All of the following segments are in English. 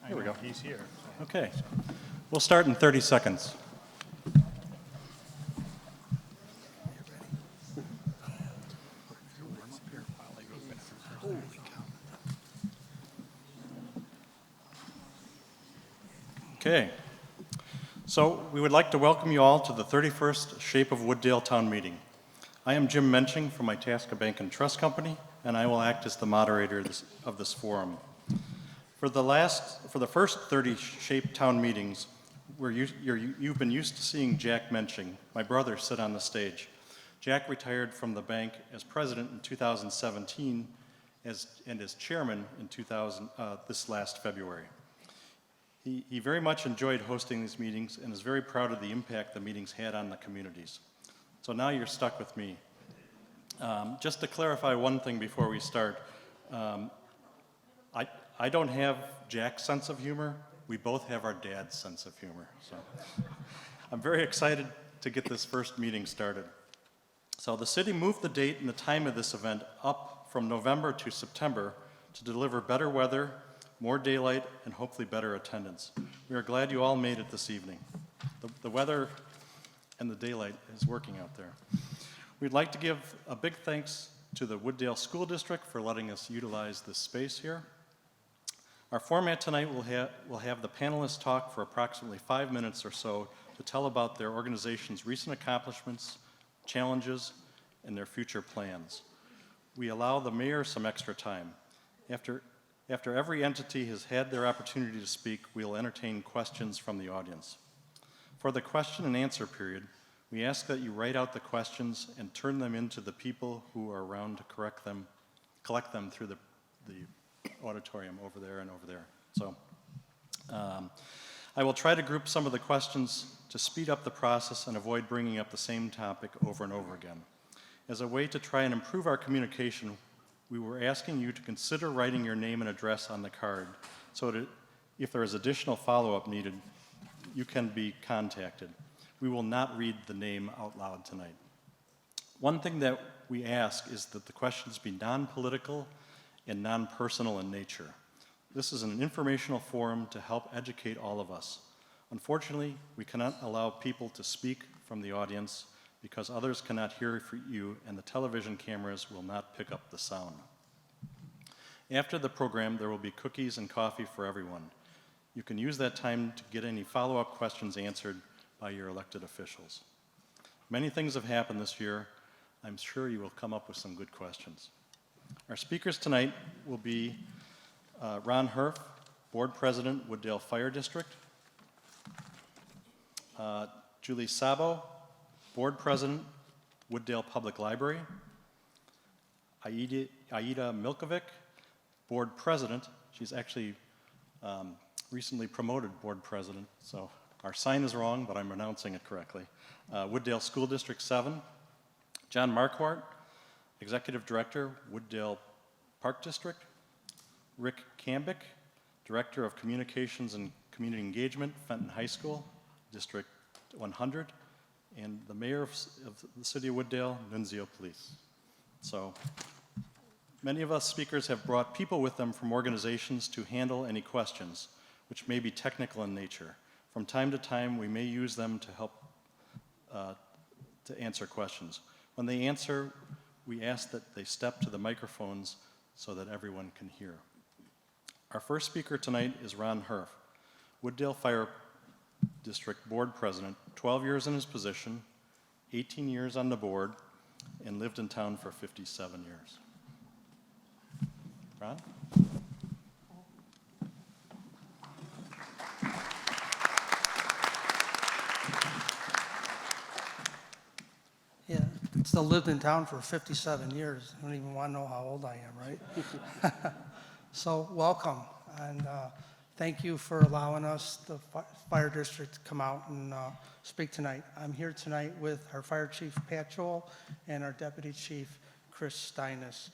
Here we go. He's here. Okay. We'll start in 30 seconds. Okay. So we would like to welcome you all to the 31st Shape of Wooddale Town Meeting. I am Jim Menching from Itasca Bank and Trust Company, and I will act as the moderator of this forum. For the first 30 Shape Town meetings, you've been used to seeing Jack Menching, my brother, sit on the stage. Jack retired from the bank as president in 2017 and as chairman in this last February. He very much enjoyed hosting these meetings and is very proud of the impact the meetings had on the communities. So now you're stuck with me. Just to clarify one thing before we start, I don't have Jack's sense of humor. We both have our dad's sense of humor. So I'm very excited to get this first meeting started. So the city moved the date and the time of this event up from November to September to deliver better weather, more daylight, and hopefully better attendance. We are glad you all made it this evening. The weather and the daylight is working out there. We'd like to give a big thanks to the Wooddale School District for letting us utilize this space here. Our format tonight will have the panelists talk for approximately 5 minutes or so to tell about their organization's recent accomplishments, challenges, and their future plans. We allow the mayor some extra time. After every entity has had their opportunity to speak, we'll entertain questions from the audience. For the question and answer period, we ask that you write out the questions and turn them into the people who are around to collect them through the auditorium over there and over there. So I will try to group some of the questions to speed up the process and avoid bringing up the same topic over and over again. As a way to try and improve our communication, we were asking you to consider writing your name and address on the card so that if there is additional follow-up needed, you can be contacted. We will not read the name out loud tonight. One thing that we ask is that the questions be non-political and non-personal in nature. This is an informational forum to help educate all of us. Unfortunately, we cannot allow people to speak from the audience because others cannot hear you and the television cameras will not pick up the sound. After the program, there will be cookies and coffee for everyone. You can use that time to get any follow-up questions answered by your elected officials. Many things have happened this year. I'm sure you will come up with some good questions. Our speakers tonight will be Ron Herff, Board President, Wooddale Fire District. Julie Sabo, Board President, Wooddale Public Library. Aida Milkovic, Board President. She's actually recently promoted Board President, so our sign is wrong, but I'm announcing it correctly. Wooddale School District 7. John Marquardt, Executive Director, Wooddale Park District. Rick Cambick, Director of Communications and Community Engagement, Fenton High School, District 100. And the Mayor of the City of Wooddale, Nunzio Police. So many of us speakers have brought people with them from organizations to handle any questions, which may be technical in nature. From time to time, we may use them to help to answer questions. When they answer, we ask that they step to the microphones so that everyone can hear. Our first speaker tonight is Ron Herff, Wooddale Fire District Board President, 12 years in his position, 18 years on the board, and lived in town for 57 years. Ron? Yeah, still lived in town for 57 years. I don't even want to know how old I am, right? So welcome, and thank you for allowing us, the fire district, to come out and speak tonight. I'm here tonight with our fire chief, Pat Joel, and our deputy chief, Chris Steinis.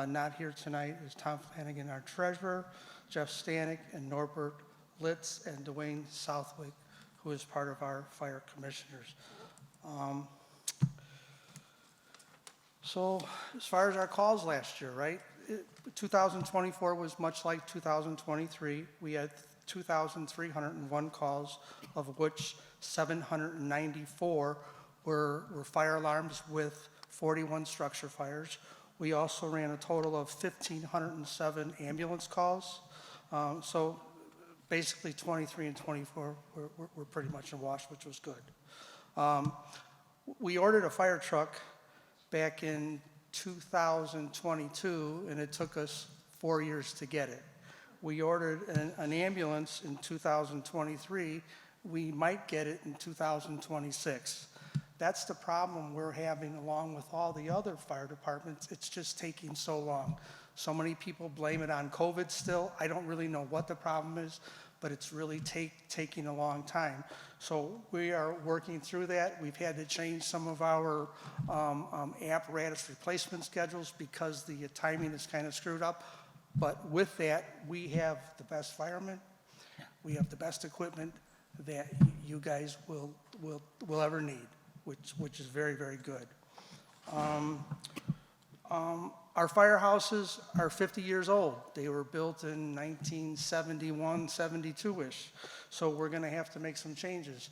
Not here tonight is Tom Flanagan, our treasurer, Jeff Stanek, and Norbert Litz, and Dwayne Southwick, who is part of our fire commissioners. So as far as our calls last year, right? 2024 was much like 2023. We had 2,301 calls, of which 794 were fire alarms with 41 structure fires. We also ran a total of 1,507 ambulance calls. So basically 23 and 24 were pretty much in wash, which was good. We ordered a fire truck back in 2022, and it took us 4 years to get it. We ordered an ambulance in 2023. We might get it in 2026. That's the problem we're having along with all the other fire departments. It's just taking so long. So many people blame it on COVID still. I don't really know what the problem is, but it's really taking a long time. So we are working through that. We've had to change some of our apparatus replacement schedules because the timing is kind of screwed up. But with that, we have the best firemen. We have the best equipment that you guys will ever need, which is very, very good. Our firehouses are 50 years old. They were built in 1971, 72-ish. So we're going to have to make some changes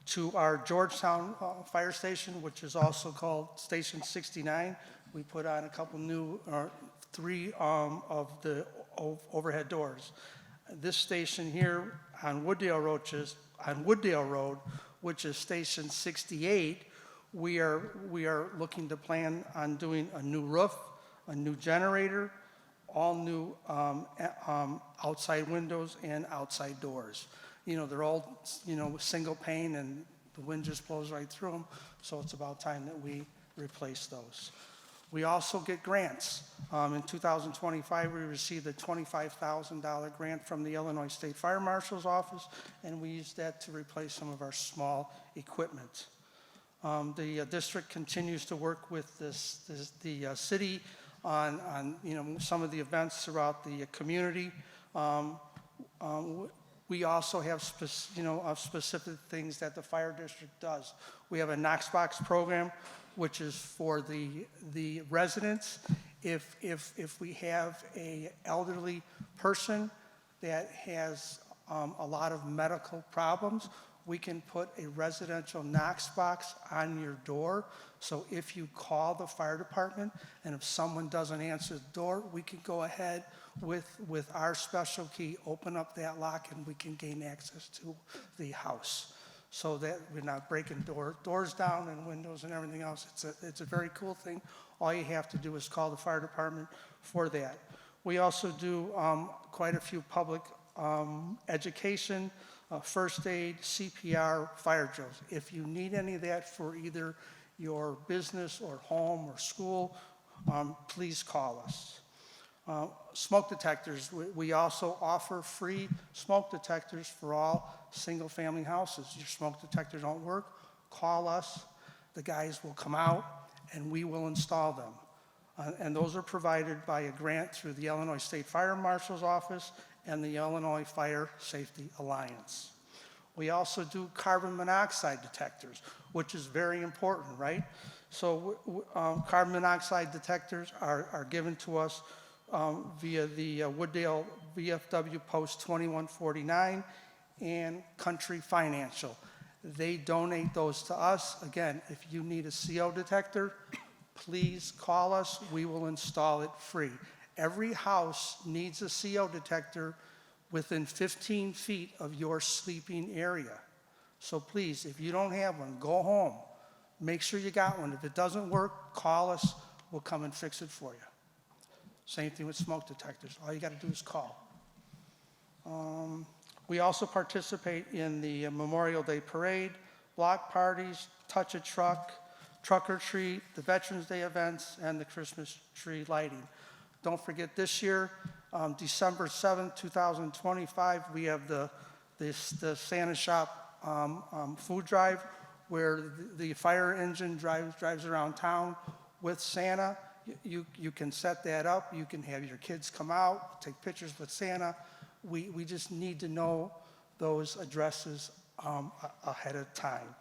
to our Georgetown fire station, which is also called Station 69. We put on a couple new, 3 of the overhead doors. This station here on Wooddale Road, which is Station 68, we are looking to plan on doing a new roof, a new generator, all new outside windows and outside doors. You know, they're all, single pane and the wind just blows right through them, so it's about time that we replace those. We also get grants. In 2025, we received a $25,000 grant from the Illinois State Fire Marshal's Office, and we used that to replace some of our small equipment. The district continues to work with the city on some of the events throughout the community. We also have specific things that the fire district does. We have a Knox Box program, which is for the residents. If we have a elderly person that has a lot of medical problems, we can put a residential Knox box on your door. So if you call the fire department and if someone doesn't answer the door, we can go ahead with our special key, open up that lock, and we can gain access to the house so that we're not breaking doors down and windows and everything else. It's a very cool thing. All you have to do is call the fire department for that. We also do quite a few public education, first aid, CPR, fire drills. If you need any of that for either your business or home or school, please call us. Smoke detectors, we also offer free smoke detectors for all single-family houses. Your smoke detector don't work, call us. The guys will come out and we will install them. And those are provided by a grant through the Illinois State Fire Marshal's Office and the Illinois Fire Safety Alliance. We also do carbon monoxide detectors, which is very important, right? So carbon monoxide detectors are given to us via the Wooddale VFW Post 2149 and Country Financial. They donate those to us. Again, if you need a CO detector, please call us. We will install it free. Every house needs a CO detector within 15 feet of your sleeping area. So please, if you don't have one, go home. Make sure you got one. If it doesn't work, call us. We'll come and fix it for you. Same thing with smoke detectors. All you got to do is call. We also participate in the Memorial Day Parade, block parties, touch a truck, truck or treat, the Veterans Day events, and the Christmas tree lighting. Don't forget this year, December 7th, 2025, we have the Santa Shop food drive where the fire engine drives around town with Santa. You can set that up. You can have your kids come out, take pictures with Santa. We just need to know those addresses ahead of time.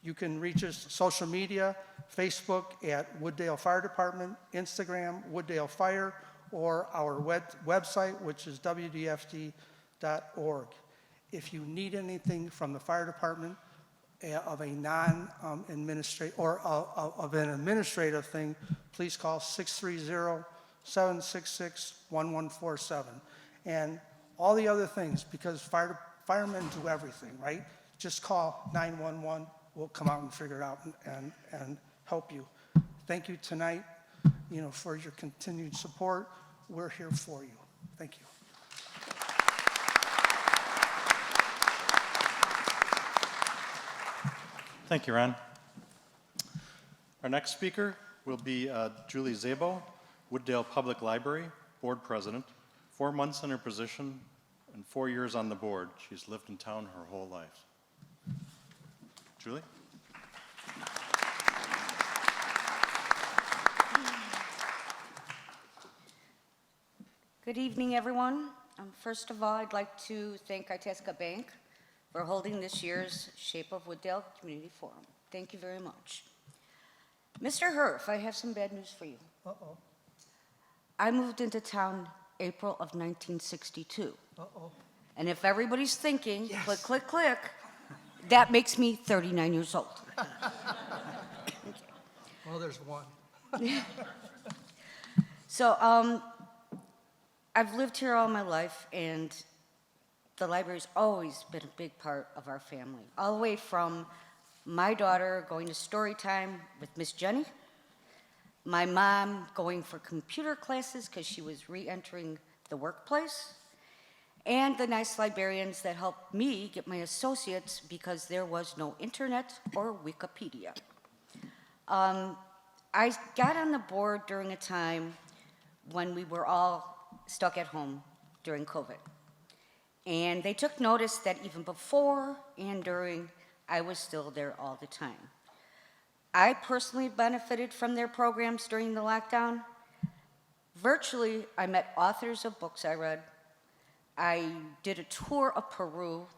You can reach us social media, Facebook at Wooddale Fire Department, Instagram, Wooddale Fire, or our website, which is wdfd.org. If you need anything from the fire department of a non-administrative or of an administrative thing, please call 630-766-1147. And all the other things, because firemen do everything, right? Just call 911. We'll come out and figure it out and help you. Thank you tonight, for your continued support. We're here for you. Thank you. Thank you, Ron. Our next speaker will be Julie Szabo, Wooddale Public Library Board President, 4 months in her position and 4 years on the board. She's lived in town her whole life. Julie? Good evening, everyone. First of all, I'd like to thank Itasca Bank for holding this year's Shape of Wooddale Community Forum. Thank you very much. Mr. Herf, I have some bad news for you. Uh-oh. I moved into town April of 1962. Uh-oh. And if everybody's thinking, Yes. click, click, click, that makes me 39 years old. Well, there's one. So I've lived here all my life, and the library's always been a big part of our family, all the way from my daughter going to story time with Miss Jenny, my mom going for computer classes because she was re-entering the workplace, and the nice librarians that helped me get my associates because there was no internet or Wikipedia. I got on the board during a time when we were all stuck at home during COVID. And they took notice that even before and during, I was still there all the time. I personally benefited from their programs during the lockdown. Virtually, I met authors of books I read. I did a tour of Peru.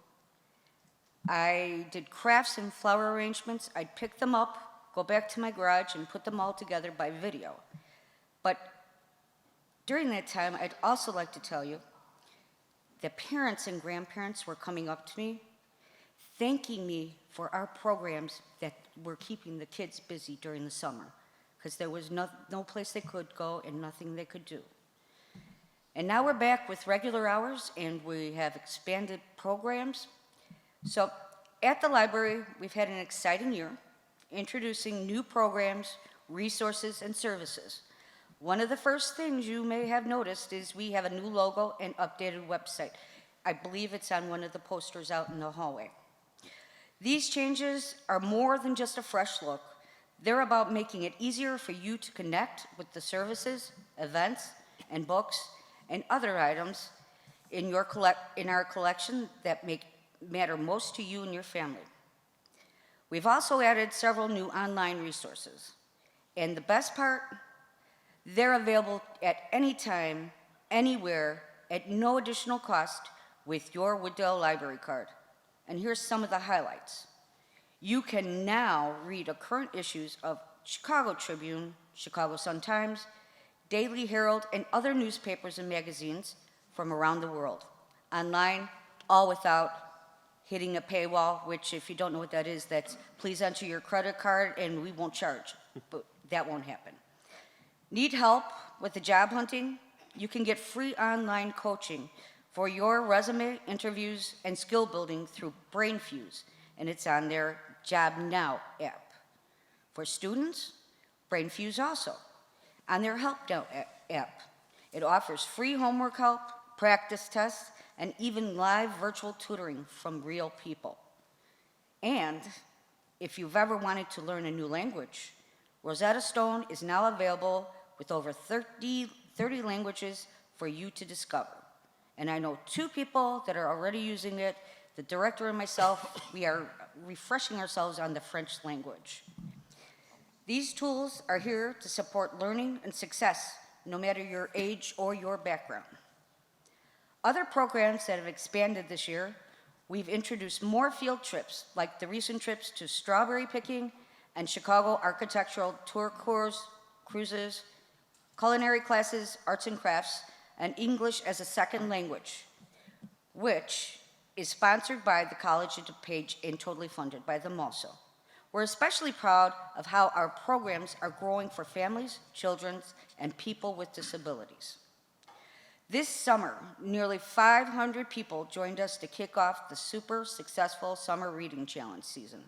I did crafts and flower arrangements. I'd pick them up, go back to my garage, and put them all together by video. But during that time, I'd also like to tell you that parents and grandparents were coming up to me, thanking me for our programs that were keeping the kids busy during the summer, because there was no place they could go and nothing they could do. And now we're back with regular hours, and we have expanded programs. So at the library, we've had an exciting year, introducing new programs, resources, and services. One of the first things you may have noticed is we have a new logo and updated website. I believe it's on one of the posters out in the hallway. These changes are more than just a fresh look. They're about making it easier for you to connect with the services, events, and books, and other items in our collection that matter most to you and your family. We've also added several new online resources. And the best part, they're available at any time, anywhere, at no additional cost with your Wooddale Library card. And here's some of the highlights. You can now read current issues of Chicago Tribune, Chicago Sun-Times, Daily Herald, and other newspapers and magazines from around the world. Online, all without hitting a paywall, which if you don't know what that is, that's please enter your credit card and we won't charge, but that won't happen. Need help with the job hunting? You can get free online coaching for your resume, interviews, and skill building through BrainFuse, and it's on their Job Now app. For students, BrainFuse also on their Help Now app. It offers free homework help, practice tests, and even live virtual tutoring from real people. And if you've ever wanted to learn a new language, Rosetta Stone is now available with over 30 languages for you to discover. And I know 2 people that are already using it. The director and myself, we are refreshing ourselves on the French language. These tools are here to support learning and success, no matter your age or your background. Other programs that have expanded this year, we've introduced more field trips, like the recent trips to strawberry picking and Chicago architectural tour cruises, culinary classes, arts and crafts, and English as a second language, which is sponsored by the College of DuPage and totally funded by them also. We're especially proud of how our programs are growing for families, children, and people with disabilities. This summer, nearly 500 people joined us to kick off the super successful Summer Reading Challenge season.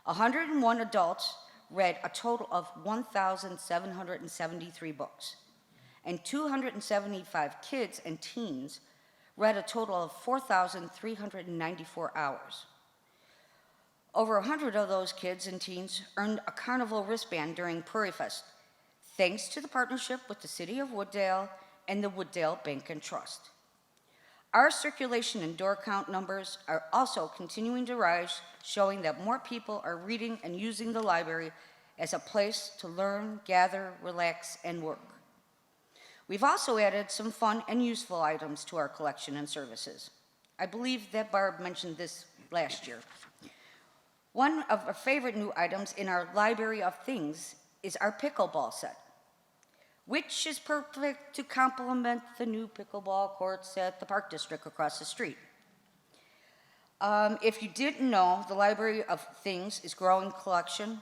101 adults read a total of 1,773 books, and 275 kids and teens read a total of 4,394 hours. Over 100 of those kids and teens earned a carnival wristband during Prairie Fest, thanks to the partnership with the City of Wooddale and the Wooddale Bank and Trust. Our circulation and door count numbers are also continuing to rise, showing that more people are reading and using the library as a place to learn, gather, relax, and work. We've also added some fun and useful items to our collection and services. I believe that Barb mentioned this last year. One of our favorite new items in our Library of Things is our pickleball set, which is perfect to complement the new pickleball courts at the Park District across the street. If you didn't know, the Library of Things is growing collection,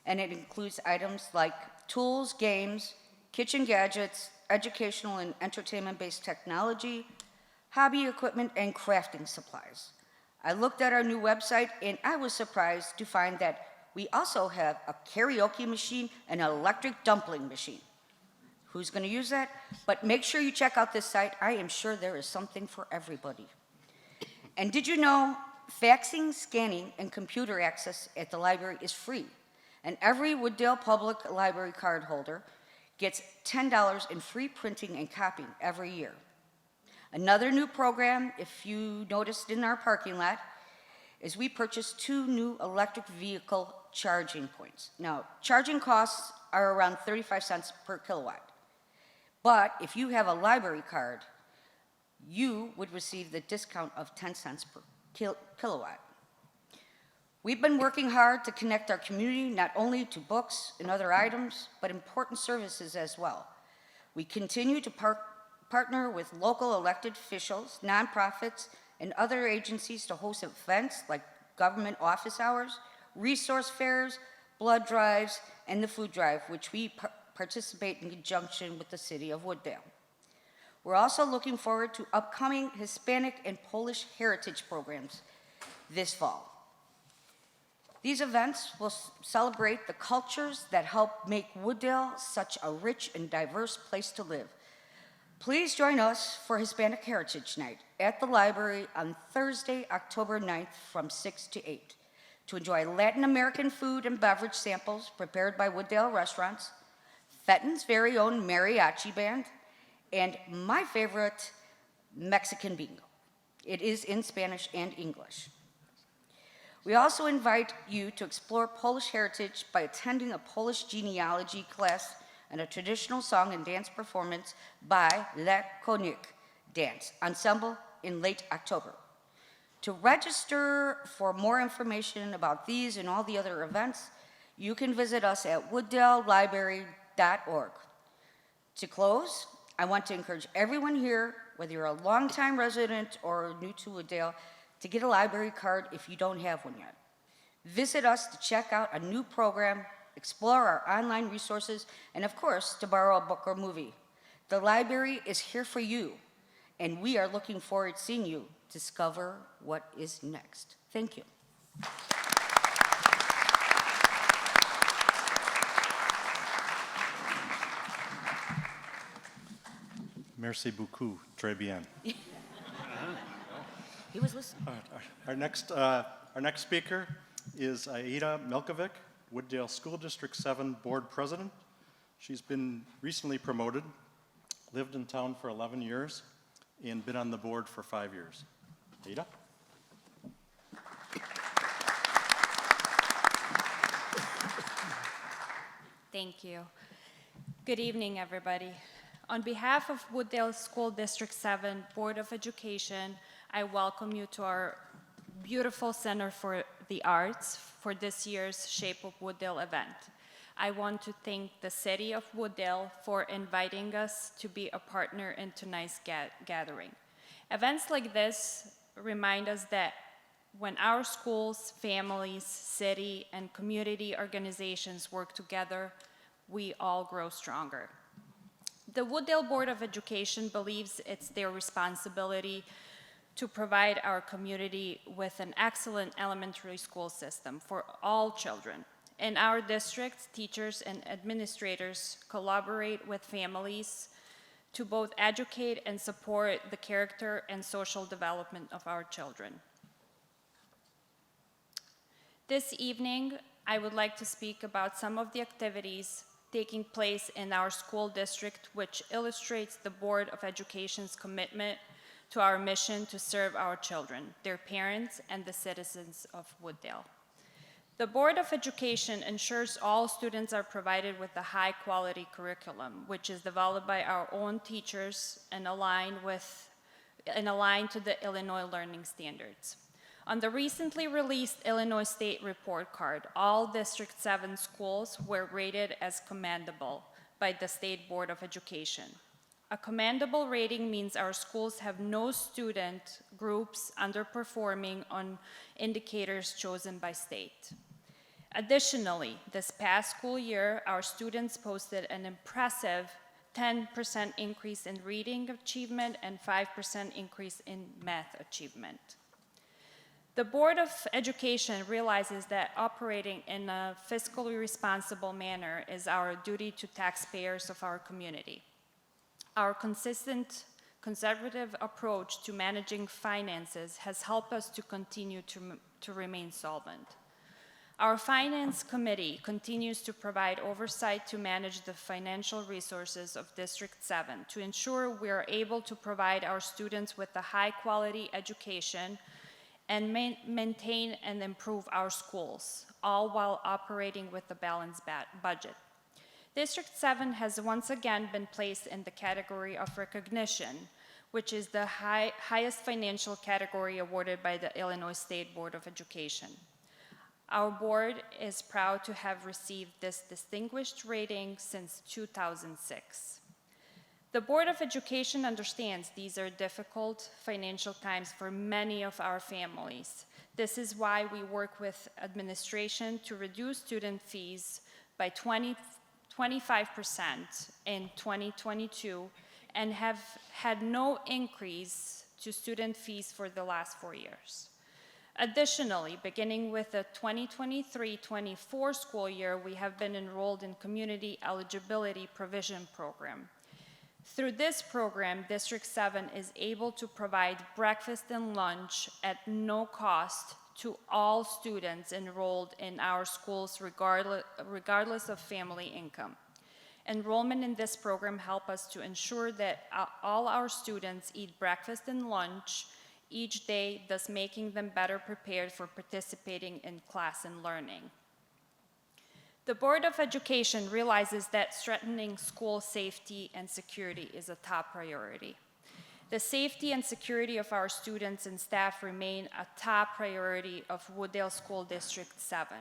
and it includes items like tools, games, kitchen gadgets, educational and entertainment-based technology, hobby equipment, and crafting supplies. I looked at our new website, and I was surprised to find that we also have a karaoke machine and an electric dumpling machine. Who's going to use that? But make sure you check out this site. I am sure there is something for everybody. And did you know faxing, scanning, and computer access at the library is free? And every Wooddale Public Library card holder gets $10 in free printing and copying every year. Another new program, if you noticed in our parking lot, is we purchased 2 new electric vehicle charging points. Now, charging costs are around 35 cents per kilowatt. But if you have a library card, you would receive the discount of 10 cents per kilowatt. We've been working hard to connect our community not only to books and other items, but important services as well. We continue to partner with local elected officials, nonprofits, and other agencies to host events like government office hours, resource fairs, blood drives, and the food drive, which we participate in conjunction with the City of Wooddale. We're also looking forward to upcoming Hispanic and Polish heritage programs this fall. These events will celebrate the cultures that help make Wooddale such a rich and diverse place to live. Please join us for Hispanic Heritage Night at the library on Thursday, October 9th from 6 to 8 to enjoy Latin American food and beverage samples prepared by Wooddale Restaurants, Fenton's very own mariachi band, and my favorite, Mexican bingo. It is in Spanish and English. We also invite you to explore Polish heritage by attending a Polish genealogy class and a traditional song and dance performance by Le Konik Dance Ensemble in late October. To register for more information about these and all the other events, you can visit us at wooddalelibrary.org. To close, I want to encourage everyone here, whether you're a longtime resident or new to Wooddale, to get a library card if you don't have one yet. Visit us to check out a new program, explore our online resources, and of course, to borrow a book or movie. The library is here for you, and we are looking forward to seeing you discover what is next. Thank you. Merci beaucoup. Très bien. He was listening. Our next speaker is Aida Milkovic, Wooddale School District 7 Board President. She's been recently promoted, lived in town for 11 years, and been on the board for 5 years. Aida? Thank you. Good evening, everybody. On behalf of Wooddale School District 7 Board of Education, I welcome you to our beautiful Center for the Arts for this year's Shape of Wooddale event. I want to thank the City of Wooddale for inviting us to be a partner in tonight's gathering. Events like this remind us that when our schools, families, city, and community organizations work together, we all grow stronger. The Wooddale Board of Education believes it's their responsibility to provide our community with an excellent elementary school system for all children. In our district, teachers and administrators collaborate with families to both educate and support the character and social development of our children. This evening, I would like to speak about some of the activities taking place in our school district, which illustrates the Board of Education's commitment to our mission to serve our children, their parents, and the citizens of Wooddale. The Board of Education ensures all students are provided with a high-quality curriculum, which is developed by our own teachers and aligned to the Illinois Learning Standards. On the recently released Illinois State Report Card, all District 7 schools were rated as commendable by the State Board of Education. A commendable rating means our schools have no student groups underperforming on indicators chosen by state. Additionally, this past school year, our students posted an impressive 10% increase in reading achievement and 5% increase in math achievement. The Board of Education realizes that operating in a fiscally responsible manner is our duty to taxpayers of our community. Our consistent, conservative approach to managing finances has helped us to continue to remain solvent. Our Finance Committee continues to provide oversight to manage the financial resources of District 7 to ensure we are able to provide our students with a high-quality education and maintain and improve our schools, all while operating with a balanced budget. District 7 has once again been placed in the category of recognition, which is the highest financial category awarded by the Illinois State Board of Education. Our board is proud to have received this distinguished rating since 2006. The Board of Education understands these are difficult financial times for many of our families. This is why we work with administration to reduce student fees by 25% in 2022 and have had no increase to student fees for the last 4 years. Additionally, beginning with the 2023-24 school year, we have been enrolled in Community Eligibility Provision Program. Through this program, District 7 is able to provide breakfast and lunch at no cost to all students enrolled in our schools regardless of family income. Enrollment in this program helps us to ensure that all our students eat breakfast and lunch each day, thus making them better prepared for participating in class and learning. The Board of Education realizes that strengthening school safety and security is a top priority. The safety and security of our students and staff remain a top priority of Wooddale School District 7.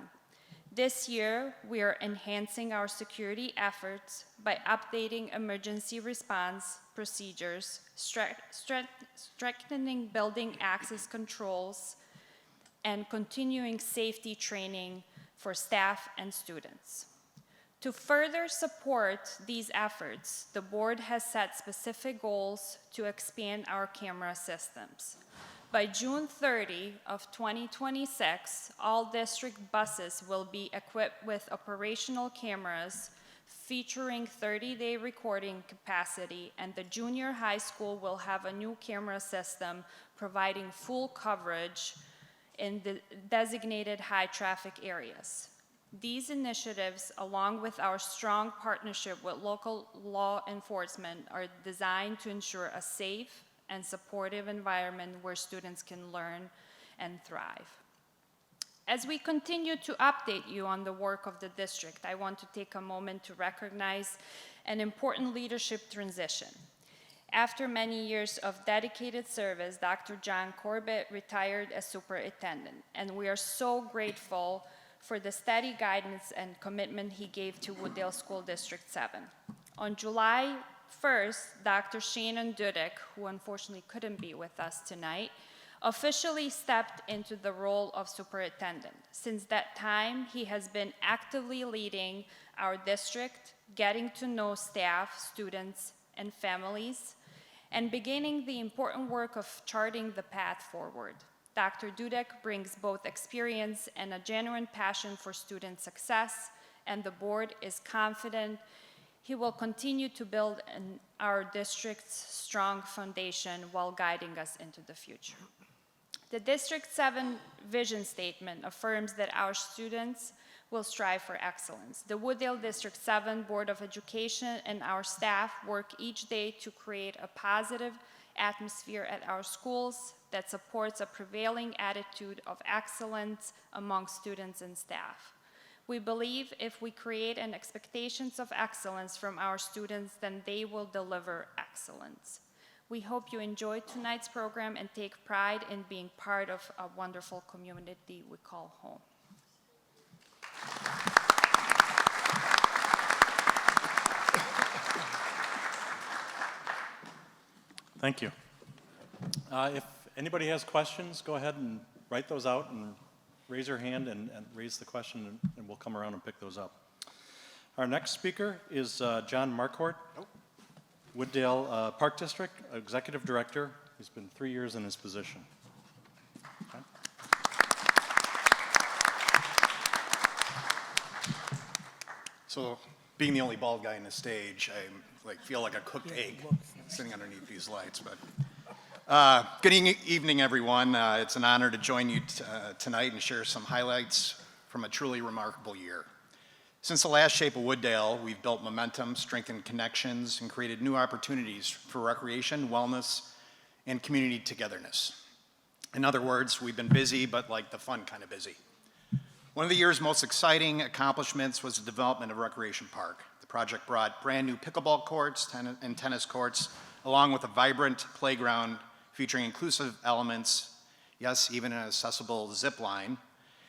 This year, we are enhancing our security efforts by updating emergency response procedures, strengthening building access controls, and continuing safety training for staff and students. To further support these efforts, the board has set specific goals to expand our camera systems. By June 30 of 2026, all district buses will be equipped with operational cameras featuring 30-day recording capacity, and the junior high school will have a new camera system providing full coverage in the designated high-traffic areas. These initiatives, along with our strong partnership with local law enforcement, are designed to ensure a safe and supportive environment where students can learn and thrive. As we continue to update you on the work of the district, I want to take a moment to recognize an important leadership transition. After many years of dedicated service, Dr. John Corbett retired as superintendent, and we are so grateful for the steady guidance and commitment he gave to Wooddale School District 7. On July 1st, Dr. Shannon Dudek, who unfortunately couldn't be with us tonight, officially stepped into the role of superintendent. Since that time, he has been actively leading our district, getting to know staff, students, and families, and beginning the important work of charting the path forward. Dr. Dudek brings both experience and a genuine passion for student success, and the board is confident he will continue to build our district's strong foundation while guiding us into the future. The District 7 vision statement affirms that our students will strive for excellence. The Wooddale District 7 Board of Education and our staff work each day to create a positive atmosphere at our schools that supports a prevailing attitude of excellence among students and staff. We believe if we create an expectations of excellence from our students, then they will deliver excellence. We hope you enjoyed tonight's program and take pride in being part of a wonderful community we call home. Thank you. If anybody has questions, go ahead and write those out and raise your hand and raise the question, and we'll come around and pick those up. Our next speaker is John Marquardt, Wooddale Park District Executive Director. He's been 3 years in his position. Okay. So, being the only bald guy on the stage, I feel like a cooked egg sitting underneath these lights. But good evening, everyone. It's an honor to join you tonight and share some highlights from a truly remarkable year. Since the last Shape of Wooddale, we've built momentum, strengthened connections, and created new opportunities for recreation, wellness, and community togetherness. In other words, we've been busy, but like the fun kind of busy. One of the year's most exciting accomplishments was the development of Recreation Park. The project brought brand new pickleball courts and tennis courts, along with a vibrant playground featuring inclusive elements, yes, even an accessible zip line.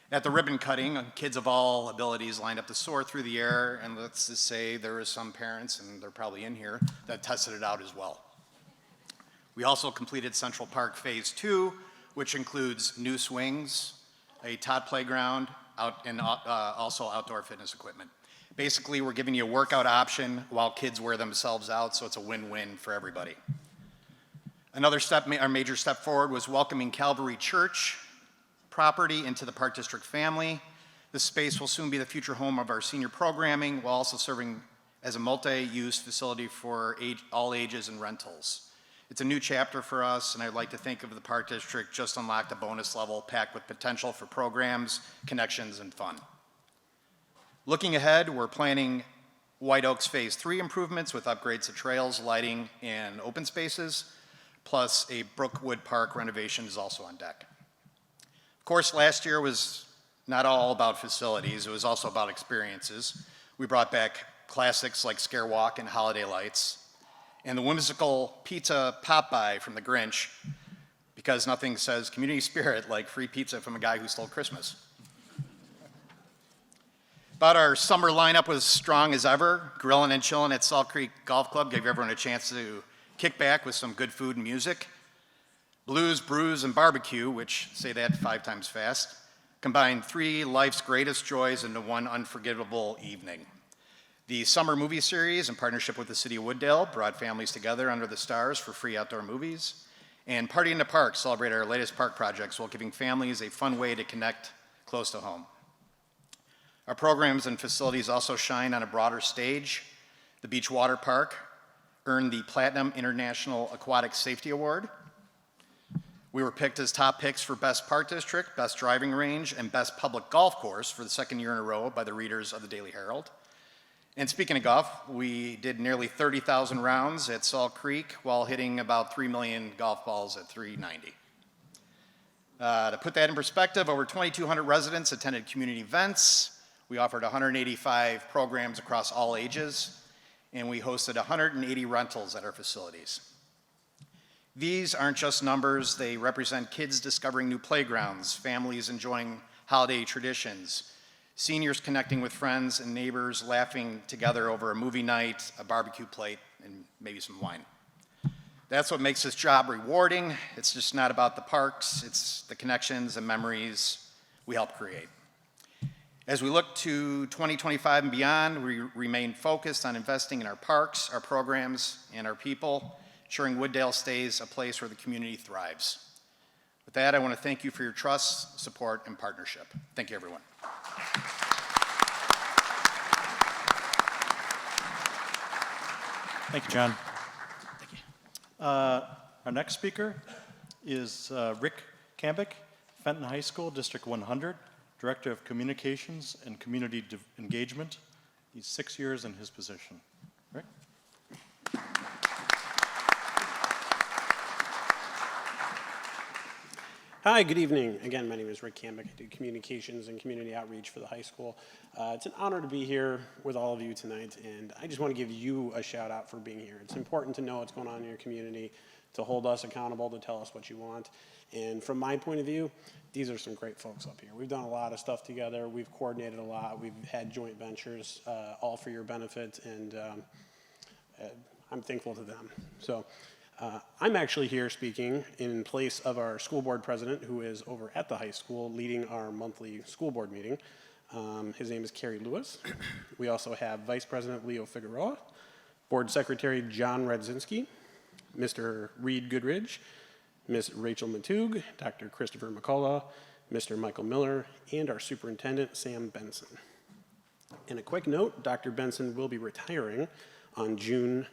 At the ribbon cutting, kids of all abilities lined up to soar through the air, and let's just say there were some parents, and they're probably in here, that tested it out as well. We also completed Central Park Phase 2, which includes new swings, a tot playground, and also outdoor fitness equipment. Basically, we're giving you a workout option while kids wear themselves out, so it's a win-win for everybody. Another step, our major step forward, was welcoming Calvary Church property into the Park District family. This space will soon be the future home of our senior programming, while also serving as a multi-use facility for all ages and rentals. It's a new chapter for us, and I'd like to think of the Park District just unlocked a bonus level packed with potential for programs, connections, and fun. Looking ahead, we're planning White Oaks Phase 3 improvements with upgrades to trails, lighting, and open spaces, plus a Brookwood Park renovation is also on deck. Of course, last year was not all about facilities, it was also about experiences. We brought back classics like Scare Walk and Holiday Lights, and the whimsical pizza pop-by from the Grinch, because nothing says community spirit like free pizza from a guy who stole Christmas. But our summer lineup was strong as ever. Grillin' and chillin' at Salt Creek Golf Club gave everyone a chance to kick back with some good food and music. Blues, Brews, and Barbecue, which, say that 5 times fast, combined 3 life's greatest joys into one unforgettable evening. The summer movie series, in partnership with the City of Wooddale, brought families together under the stars for free outdoor movies. And Party in the Park celebrated our latest park projects while giving families a fun way to connect close to home. Our programs and facilities also shine on a broader stage. The Beach Water Park earned the Platinum International Aquatic Safety Award. We were picked as top picks for Best Park District, Best Driving Range, and Best Public Golf Course for the 2nd year in a row by the readers of the Daily Herald. And speaking of golf, we did nearly 30,000 rounds at Salt Creek while hitting about 3 million golf balls at 390. To put that in perspective, over 2,200 residents attended community events. We offered 185 programs across all ages, and we hosted 180 rentals at our facilities. These aren't just numbers, they represent kids discovering new playgrounds, families enjoying holiday traditions, seniors connecting with friends and neighbors, laughing together over a movie night, a barbecue plate, and maybe some wine. That's what makes this job rewarding. It's just not about the parks, it's the connections and memories we help create. As we look to 2025 and beyond, we remain focused on investing in our parks, our programs, and our people, ensuring Wooddale stays a place where the community thrives. With that, I want to thank you for your trust, support, and partnership. Thank you, everyone. Thank you, John. Our next speaker is Rick Cambick, Fenton High School, District 100, Director of Communications and Community Engagement. He's 6 years in his position. Rick? Hi, good evening. Again, my name is Rick Cambick. I do communications and community outreach for the high school. It's an honor to be here with all of you tonight, and I just want to give you a shout out for being here. It's important to know what's going on in your community, to hold us accountable, to tell us what you want. And from my point of view, these are some great folks up here. We've done a lot of stuff together. We've coordinated a lot. We've had joint ventures, all for your benefit, and I'm thankful to them. So I'm actually here speaking in place of our school board president, who is over at the high school leading our monthly school board meeting. His name is Kerry Lewis. We also have Vice President Leo Figueroa, Board Secretary John Radzinski, Mr. Reed Goodridge, Ms. Rachel Matug, Dr. Christopher McCullough, Mr. Michael Miller, and our superintendent, Sam Benson. And a quick note, Dr. Benson will be retiring in June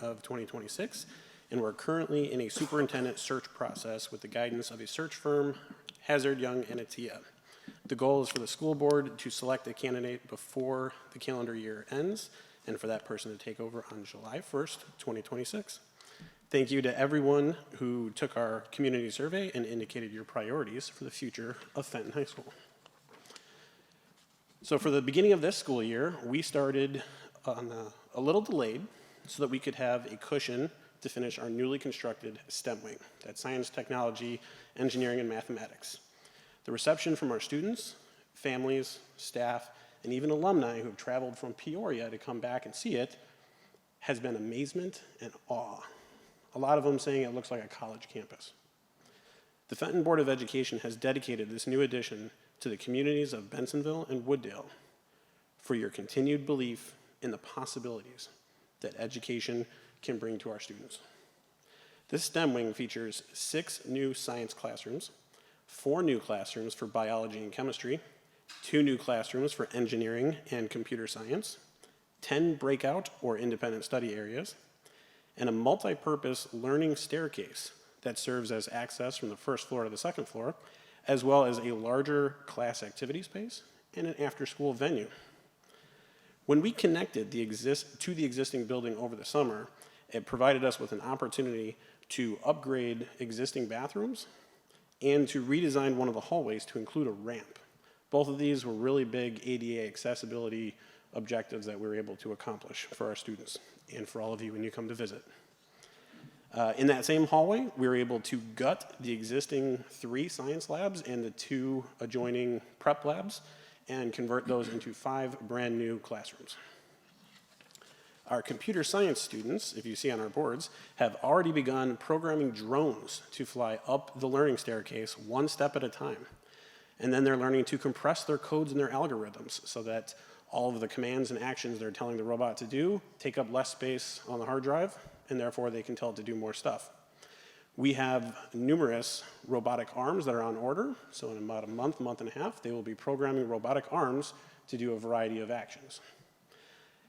of 2026, and we're currently in a superintendent search process with the guidance of a search firm, Hazard, Young, and Atia. The goal is for the school board to select a candidate before the calendar year ends, and for that person to take over on July 1st, 2026. Thank you to everyone who took our community survey and indicated your priorities for the future of Fenton High School. So for the beginning of this school year, we started on a little delayed so that we could have a cushion to finish our newly constructed STEM wing. That's science, technology, engineering, and mathematics. The reception from our students, families, staff, and even alumni who have traveled from Peoria to come back and see it has been amazement and awe. A lot of them saying it looks like a college campus. The Fenton Board of Education has dedicated this new addition to the communities of Bensonville and Wooddale for your continued belief in the possibilities that education can bring to our students. This STEM wing features 6 new science classrooms, 4 new classrooms for biology and chemistry, 2 new classrooms for engineering and computer science, 10 breakout or independent study areas, and a multi-purpose learning staircase that serves as access from the first floor to the second floor, as well as a larger class activity space and an after-school venue. When we connected to the existing building over the summer, it provided us with an opportunity to upgrade existing bathrooms and to redesign one of the hallways to include a ramp. Both of these were really big ADA accessibility objectives that we were able to accomplish for our students and for all of you when you come to visit. In that same hallway, we were able to gut the existing 3 science labs and the 2 adjoining prep labs and convert those into 5 brand new classrooms. Our computer science students, if you see on our boards, have already begun programming drones to fly up the learning staircase one step at a time. And then they're learning to compress their codes and their algorithms so that all of the commands and actions they're telling the robot to do take up less space on the hard drive, and therefore they can tell it to do more stuff. We have numerous robotic arms that are on order, so in about a month and a half, they will be programming robotic arms to do a variety of actions.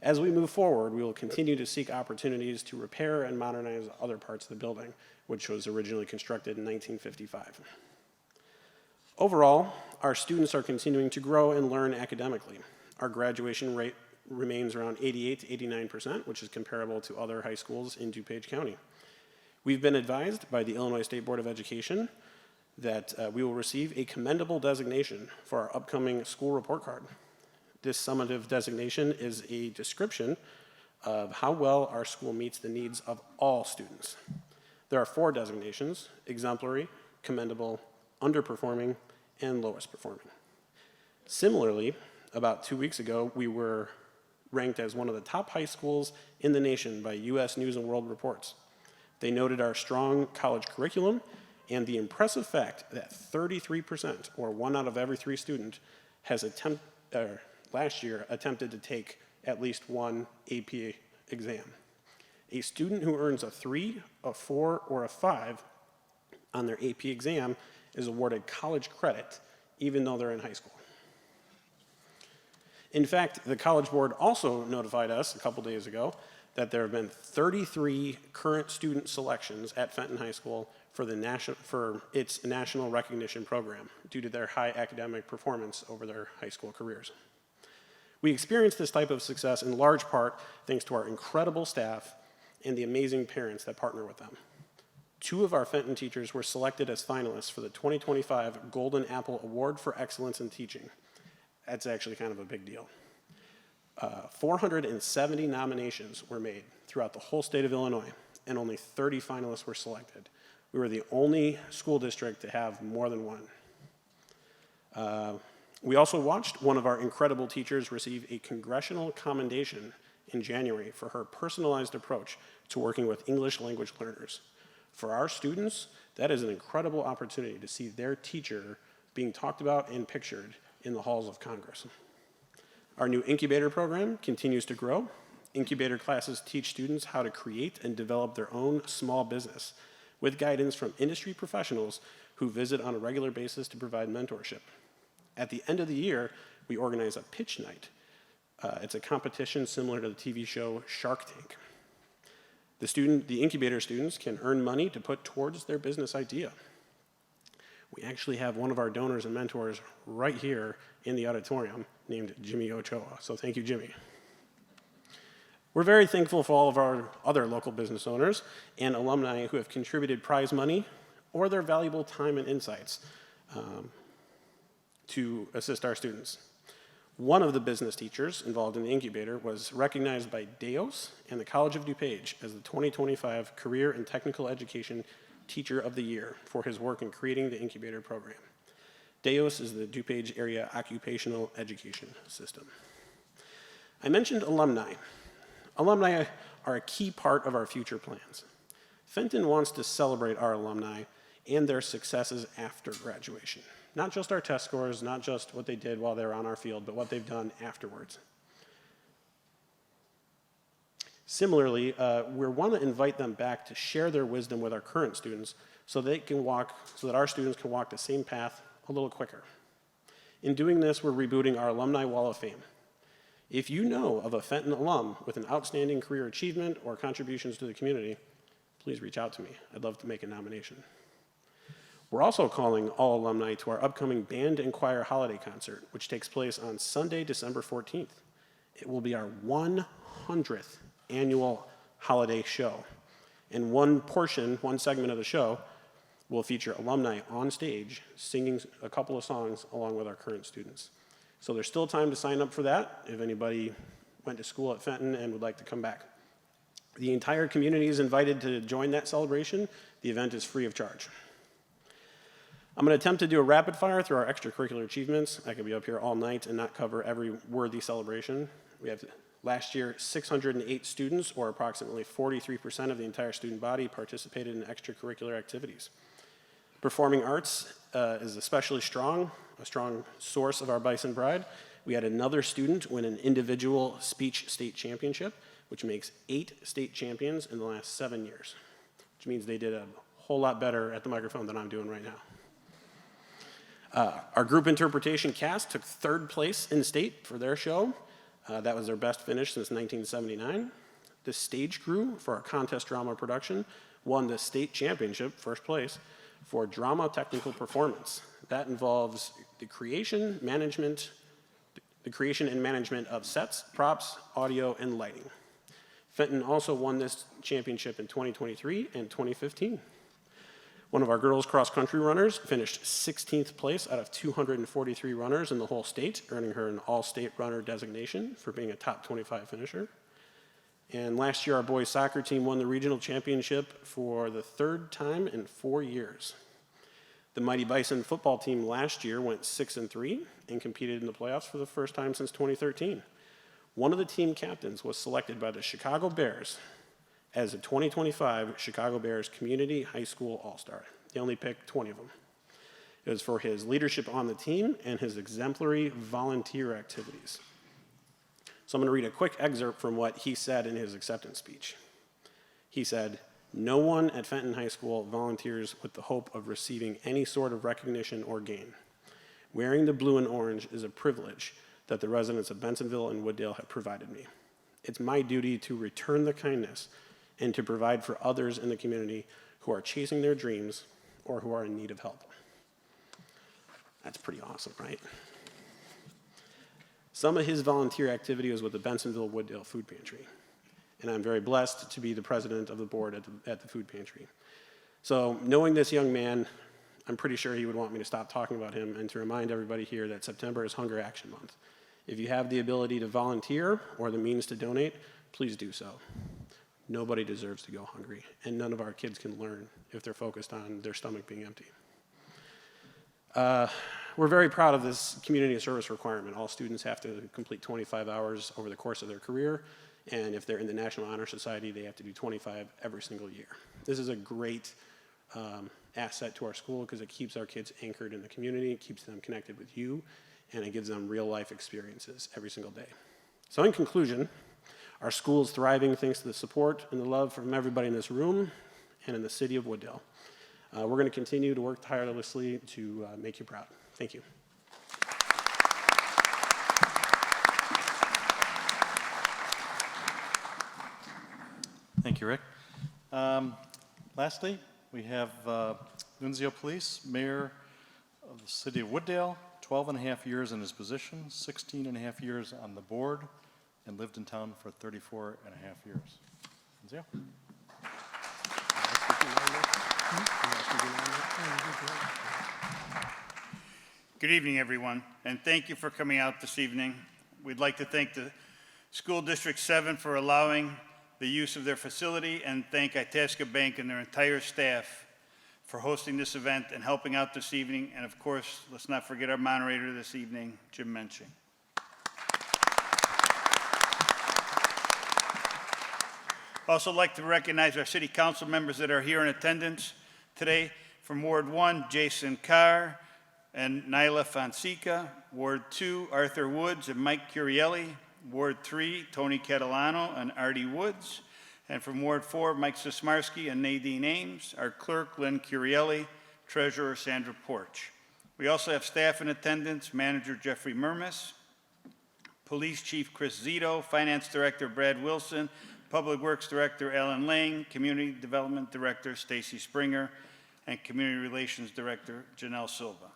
As we move forward, we will continue to seek opportunities to repair and modernize other parts of the building, which was originally constructed in 1955. Overall, our students are continuing to grow and learn academically. Our graduation rate remains around 88 to 89%, which is comparable to other high schools in DuPage County. We've been advised by the Illinois State Board of Education that we will receive a commendable designation for our upcoming school report card. This summative designation is a description of how well our school meets the needs of all students. There are 4 designations: exemplary, commendable, underperforming, and lowest performing. Similarly, about 2 weeks ago, we were ranked as one of the top high schools in the nation by U.S. News and World Reports. They noted our strong college curriculum and the impressive fact that 33%, or 1 out of every 3 students, has last year attempted to take at least one AP exam. A student who earns a 3, a 4, or a 5 on their AP exam is awarded college credit, even though they're in high school. In fact, the College Board also notified us a couple days ago that there have been 33 current student selections at Fenton High School for its national recognition program due to their high academic performance over their high school careers. We experienced this type of success in large part thanks to our incredible staff and the amazing parents that partner with them. 2 of our Fenton teachers were selected as finalists for the 2025 Golden Apple Award for Excellence in Teaching. That's actually kind of a big deal. 470 nominations were made throughout the whole state of Illinois, and only 30 finalists were selected. We were the only school district to have more than one. We also watched one of our incredible teachers receive a congressional commendation in January for her personalized approach to working with English language learners. For our students, that is an incredible opportunity to see their teacher being talked about and pictured in the halls of Congress. Our new incubator program continues to grow. Incubator classes teach students how to create and develop their own small business with guidance from industry professionals who visit on a regular basis to provide mentorship. At the end of the year, we organize a pitch night. It's a competition similar to the TV show Shark Tank. The incubator students can earn money to put towards their business idea. We actually have one of our donors and mentors right here in the auditorium named Jimmy Ochoa, so thank you, Jimmy. We're very thankful for all of our other local business owners and alumni who have contributed prize money or their valuable time and insights to assist our students. One of the business teachers involved in the incubator was recognized by DeOS and the College of DuPage as the 2025 Career and Technical Education Teacher of the Year for his work in creating the incubator program. DeOS is the DuPage Area Occupational Education System. I mentioned alumni. Alumni are a key part of our future plans. Fenton wants to celebrate our alumni and their successes after graduation. Not just our test scores, not just what they did while they were on our field, but what they've done afterwards. Similarly, we want to invite them back to share their wisdom with our current students so that our students can walk the same path a little quicker. In doing this, we're rebooting our Alumni Wall of Fame. If you know of a Fenton alum with an outstanding career achievement or contributions to the community, please reach out to me. I'd love to make a nomination. We're also calling all alumni to our upcoming Band and Choir Holiday Concert, which takes place on Sunday, December 14th. It will be our 100th annual holiday show. And one segment of the show will feature alumni on stage singing a couple of songs along with our current students. So there's still time to sign up for that if anybody went to school at Fenton and would like to come back. The entire community is invited to join that celebration. The event is free of charge. I'm going to attempt to do a rapid fire through our extracurricular achievements. I could be up here all night and not cover every worthy celebration. We have last year 608 students, or approximately 43% of the entire student body, participated in extracurricular activities. Performing arts is especially strong, a strong source of our Bison Pride. We had another student win an individual speech state championship, which makes 8 state champions in the last 7 years, which means they did a whole lot better at the microphone than I'm doing right now. Our group interpretation cast took 3rd place in state for their show. That was their best finish since 1979. The stage crew for our contest drama production won the state championship, 1st place, for drama technical performance. That involves the creation and management of sets, props, audio, and lighting. Fenton also won this championship in 2023 and 2015. One of our girls cross-country runners finished 16th place out of 243 runners in the whole state, earning her an all-state runner designation for being a top 25 finisher. And last year, our boys soccer team won the regional championship for the 3rd time in 4 years. The Mighty Bison football team last year went 6-3 and competed in the playoffs for the first time since 2013. One of the team captains was selected by the Chicago Bears as a 2025 Chicago Bears Community High School All-Star. They only picked 20 of them. It was for his leadership on the team and his exemplary volunteer activities. So I'm going to read a quick excerpt from what he said in his acceptance speech. He said, "No one at Fenton High School volunteers with the hope of receiving any sort of recognition or gain. Wearing the blue and orange is a privilege that the residents of Bensenville and Wooddale have provided me. It's my duty to return the kindness and to provide for others in the community who are chasing their dreams or who are in need of help." That's pretty awesome, right? Some of his volunteer activity was with the Bensenville Wooddale Food Pantry, and I'm very blessed to be the president of the board at the food pantry. So knowing this young man, I'm pretty sure he would want me to stop talking about him and to remind everybody here that September is Hunger Action Month. If you have the ability to volunteer or the means to donate, please do so. Nobody deserves to go hungry, and none of our kids can learn if they're focused on their stomach being empty. We're very proud of this community service requirement. All students have to complete 25 hours over the course of their career, and if they're in the National Honor Society, they have to do 25 every single year. This is a great asset to our school because it keeps our kids anchored in the community, it keeps them connected with you, and it gives them real life experiences every single day. So in conclusion, our school is thriving thanks to the support and the love from everybody in this room and in the city of Wooddale. We're going to continue to work tirelessly to make you proud. Thank you. Thank you, Rick. Lastly, we have Nunzio Police, Mayor of the City of Wooddale, 12 and a half years in his position, 16 and a half years on the board, and lived in town for 34 and a half years. Nunzio? Good evening, everyone, and thank you for coming out this evening. We'd like to thank the School District 7 for allowing the use of their facility and thank Itasca Bank and their entire staff for hosting this event and helping out this evening. And of course, let's not forget our moderator this evening, Jim Menching. Also like to recognize our city council members that are here in attendance today. From Ward 1, Jason Carr and Nyla Fonseca. Ward 2, Arthur Woods and Mike Curielli. Ward 3, Tony Catalano and Artie Woods. And from Ward 4, Mike Sosmarsky and Nadine Ames. Our clerk, Lynn Curielli. Treasurer, Sandra Porch. We also have staff in attendance, Manager Jeffrey Murmis, Police Chief Chris Zito, Finance Director Brad Wilson, Public Works Director Alan Lang, Community Development Director Stacy Springer, and Community Relations Director Janelle Silva.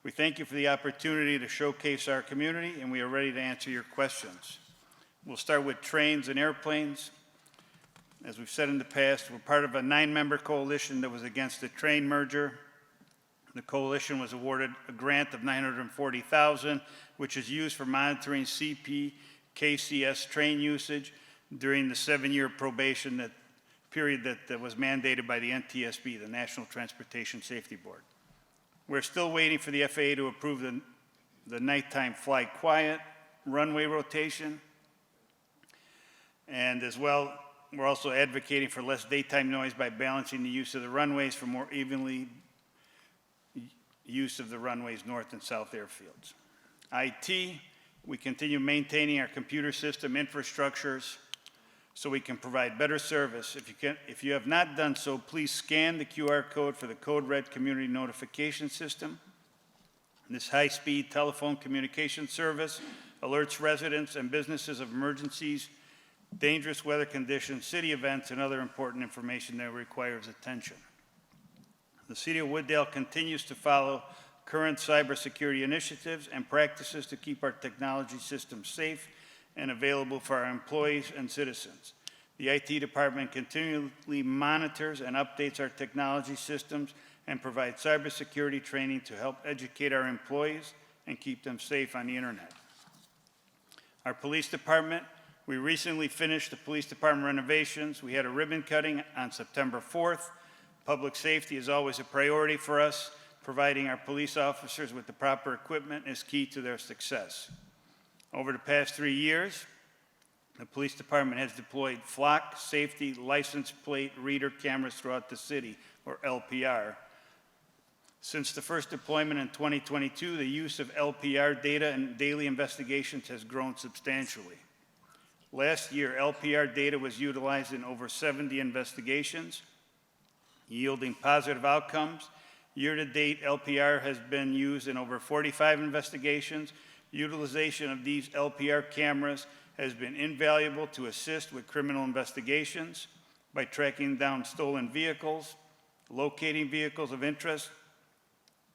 We thank you for the opportunity to showcase our community, and we are ready to answer your questions. We'll start with trains and airplanes. As we've said in the past, we're part of a 9-member coalition that was against the train merger. The coalition was awarded a grant of $940,000, which is used for monitoring CPKCS train usage during the 7-year probation period that was mandated by the NTSB, the National Transportation Safety Board. We're still waiting for the FAA to approve the nighttime fly quiet runway rotation. And as well, we're also advocating for less daytime noise by balancing the use of the runways for more evenly use of the runways north and south airfields. IT, we continue maintaining our computer system infrastructures so we can provide better service. If you have not done so, please scan the QR code for the Code Red Community Notification System. This high-speed telephone communication service alerts residents and businesses of emergencies, dangerous weather conditions, city events, and other important information that requires attention. The City of Wooddale continues to follow current cybersecurity initiatives and practices to keep our technology systems safe and available for our employees and citizens. The IT department continually monitors and updates our technology systems and provides cybersecurity training to help educate our employees and keep them safe on the internet. Our police department, we recently finished the police department renovations. We had a ribbon cutting on September 4th. Public safety is always a priority for us. Providing our police officers with the proper equipment is key to their success. Over the past 3 years, The police department has deployed flock safety license plate reader cameras throughout the city, or LPR. Since the first deployment in 2022, the use of LPR data in daily investigations has grown substantially. Last year, LPR data was utilized in over 70 investigations, yielding positive outcomes. Year-to-date, LPR has been used in over 45 investigations. Utilization of these LPR cameras has been invaluable to assist with criminal investigations by tracking down stolen vehicles, locating vehicles of interest,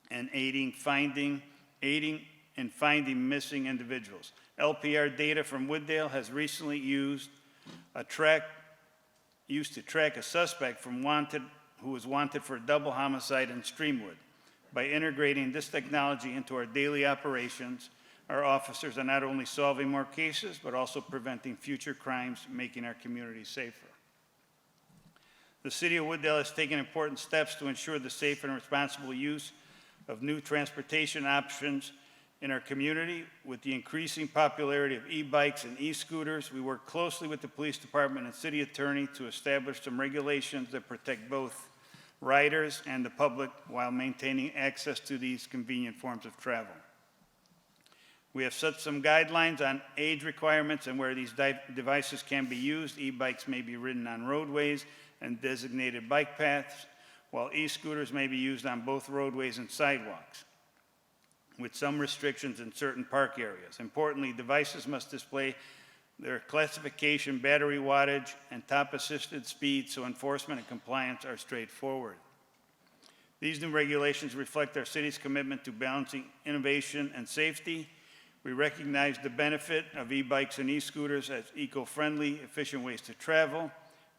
and aiding in finding missing individuals. LPR data from Wooddale has recently used to track a suspect who was wanted for a double homicide in Streamwood. By integrating this technology into our daily operations, our officers are not only solving more cases, but also preventing future crimes, making our community safer. The City of Wooddale has taken important steps to ensure the safe and responsible use of new transportation options in our community. With the increasing popularity of e-bikes and e-scooters, we work closely with the police department and city attorney to establish some regulations that protect both riders and the public while maintaining access to these convenient forms of travel. We have set some guidelines on age requirements and where these devices can be used. E-bikes may be ridden on roadways and designated bike paths, while e-scooters may be used on both roadways and sidewalks, with some restrictions in certain park areas. Importantly, devices must display their classification, battery wattage, and top-assisted speed, so enforcement and compliance are straightforward. These new regulations reflect our city's commitment to balancing innovation and safety. We recognize the benefit of e-bikes and e-scooters as eco-friendly, efficient ways to travel,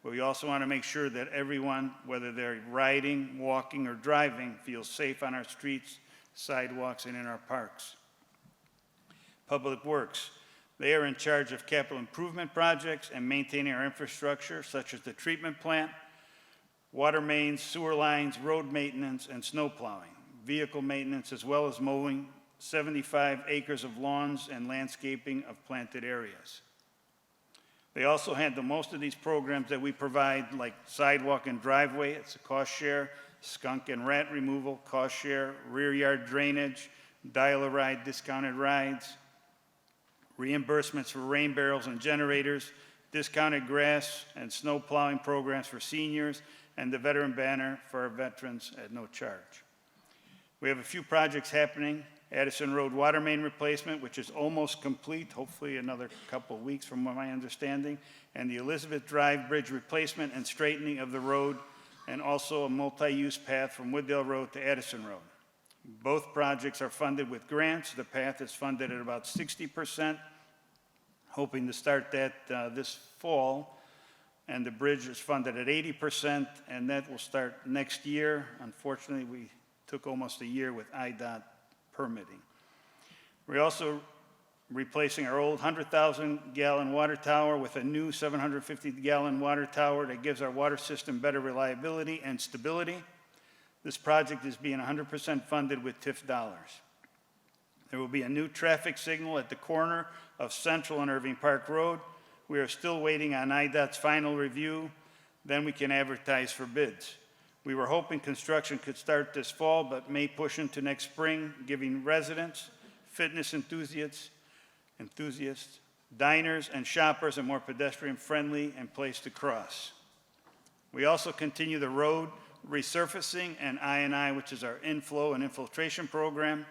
but we also want to make sure that everyone, whether they're riding, walking, or driving, feels safe on our streets, sidewalks, and in our parks. Public Works. They are in charge of capital improvement projects and maintaining our infrastructure, such as the treatment plant, water mains, sewer lines, road maintenance, and snow plowing, vehicle maintenance, as well as mowing 75 acres of lawns and landscaping of planted areas. They also handle most of these programs that we provide, like sidewalk and driveway, it's a cost share, skunk and rat removal, cost share, rear yard drainage, dial-a-ride, discounted rides, reimbursements for rain barrels and generators, discounted grass and snow plowing programs for seniors, and the veteran banner for our veterans at no charge. We have a few projects happening. Addison Road water main replacement, which is almost complete, hopefully another couple of weeks from my understanding, and the Elizabeth Drive Bridge replacement and straightening of the road, and also a multi-use path from Wooddale Road to Addison Road. Both projects are funded with grants. The path is funded at about 60%, hoping to start that this fall, and the bridge is funded at 80%, and that will start next year. Unfortunately, we took almost a year with IDOT permitting. We're also replacing our old 100,000-gallon water tower with a new 750-gallon water tower that gives our water system better reliability and stability. This project is being 100% funded with TIF dollars. There will be a new traffic signal at the corner of Central and Irving Park Road. We are still waiting on IDOT's final review. Then we can advertise for bids. We were hoping construction could start this fall, but may push into next spring, giving residents, fitness enthusiasts, diners, and shoppers a more pedestrian-friendly and place to cross. We also continue the road resurfacing and I&I, which is our inflow and infiltration program.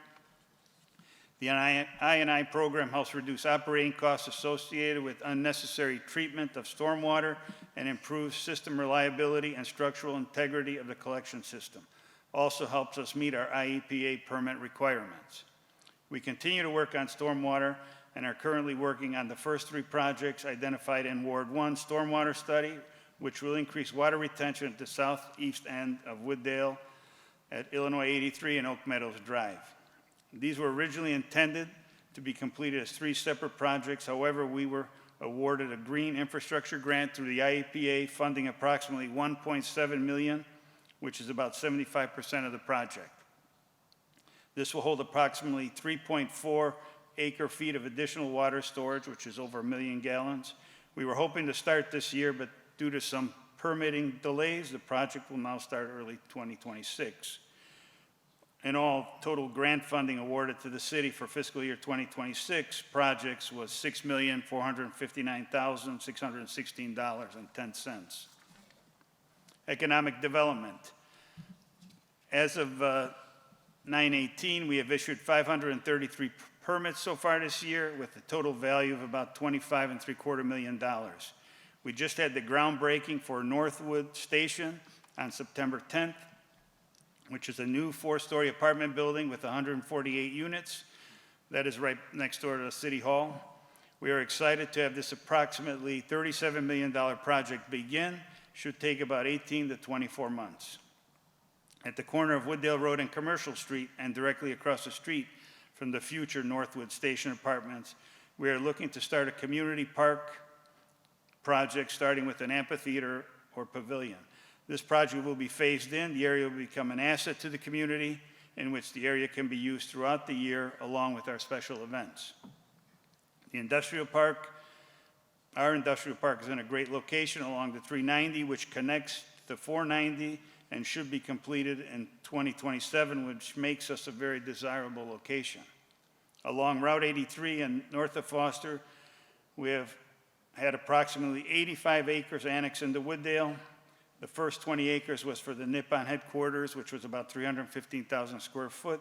The I&I program helps reduce operating costs associated with unnecessary treatment of stormwater and improves system reliability and structural integrity of the collection system. Also helps us meet our IEPA permit requirements. We continue to work on stormwater and are currently working on the first 3 projects identified in Ward 1 stormwater study, which will increase water retention at the southeast end of Wooddale at Illinois 83 and Oak Meadows Drive. These were originally intended to be completed as 3 separate projects. However, we were awarded a green infrastructure grant through the IEPA, funding approximately $1.7 million, which is about 75% of the project. This will hold approximately 3.4 acre-feet of additional water storage, which is over 1 million gallons. We were hoping to start this year, but due to some permitting delays, the project will now start early 2026. In all, total grant funding awarded to the city for fiscal year 2026 projects was $6,459,616.10. Economic development. As of 9/18, we have issued 533 permits so far this year with a total value of about $25.75 million. We just had the groundbreaking for Northwood Station on September 10th, which is a new 4-story apartment building with 148 units. That is right next door to the City Hall. We are excited to have this approximately $37 million project begin. Should take about 18 to 24 months. At the corner of Wooddale Road and Commercial Street and directly across the street from the future Northwood Station Apartments, we are looking to start a community park project starting with an amphitheater or pavilion. This project will be phased in. The area will become an asset to the community in which the area can be used throughout the year along with our special events. The industrial park, our industrial park is in a great location along the 390, which connects the 490 and should be completed in 2027, which makes us a very desirable location. Along Route 83 and north of Foster, we have had approximately 85 acres annexed into Wooddale. The first 20 acres was for the Nippon headquarters, which was about 315,000 square foot.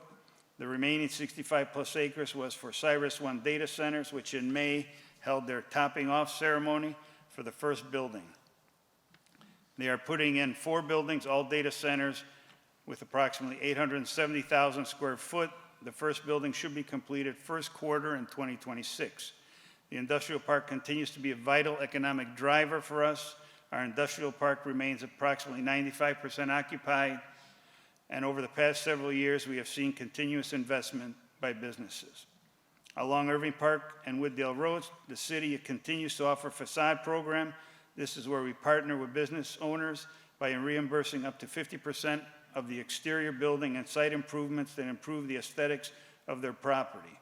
The remaining 65 plus acres was for Cyrus One Data Centers, which in May held their topping off ceremony for the first building. They are putting in 4 buildings, all data centers, with approximately 870,000 square foot. The first building should be completed first quarter in 2026. The industrial park continues to be a vital economic driver for us. Our industrial park remains approximately 95% occupied, and over the past several years, we have seen continuous investment by businesses. Along Irving Park and Wooddale Roads, the city continues to offer facade program. This is where we partner with business owners by reimbursing up to 50% of the exterior building and site improvements that improve the aesthetics of their property.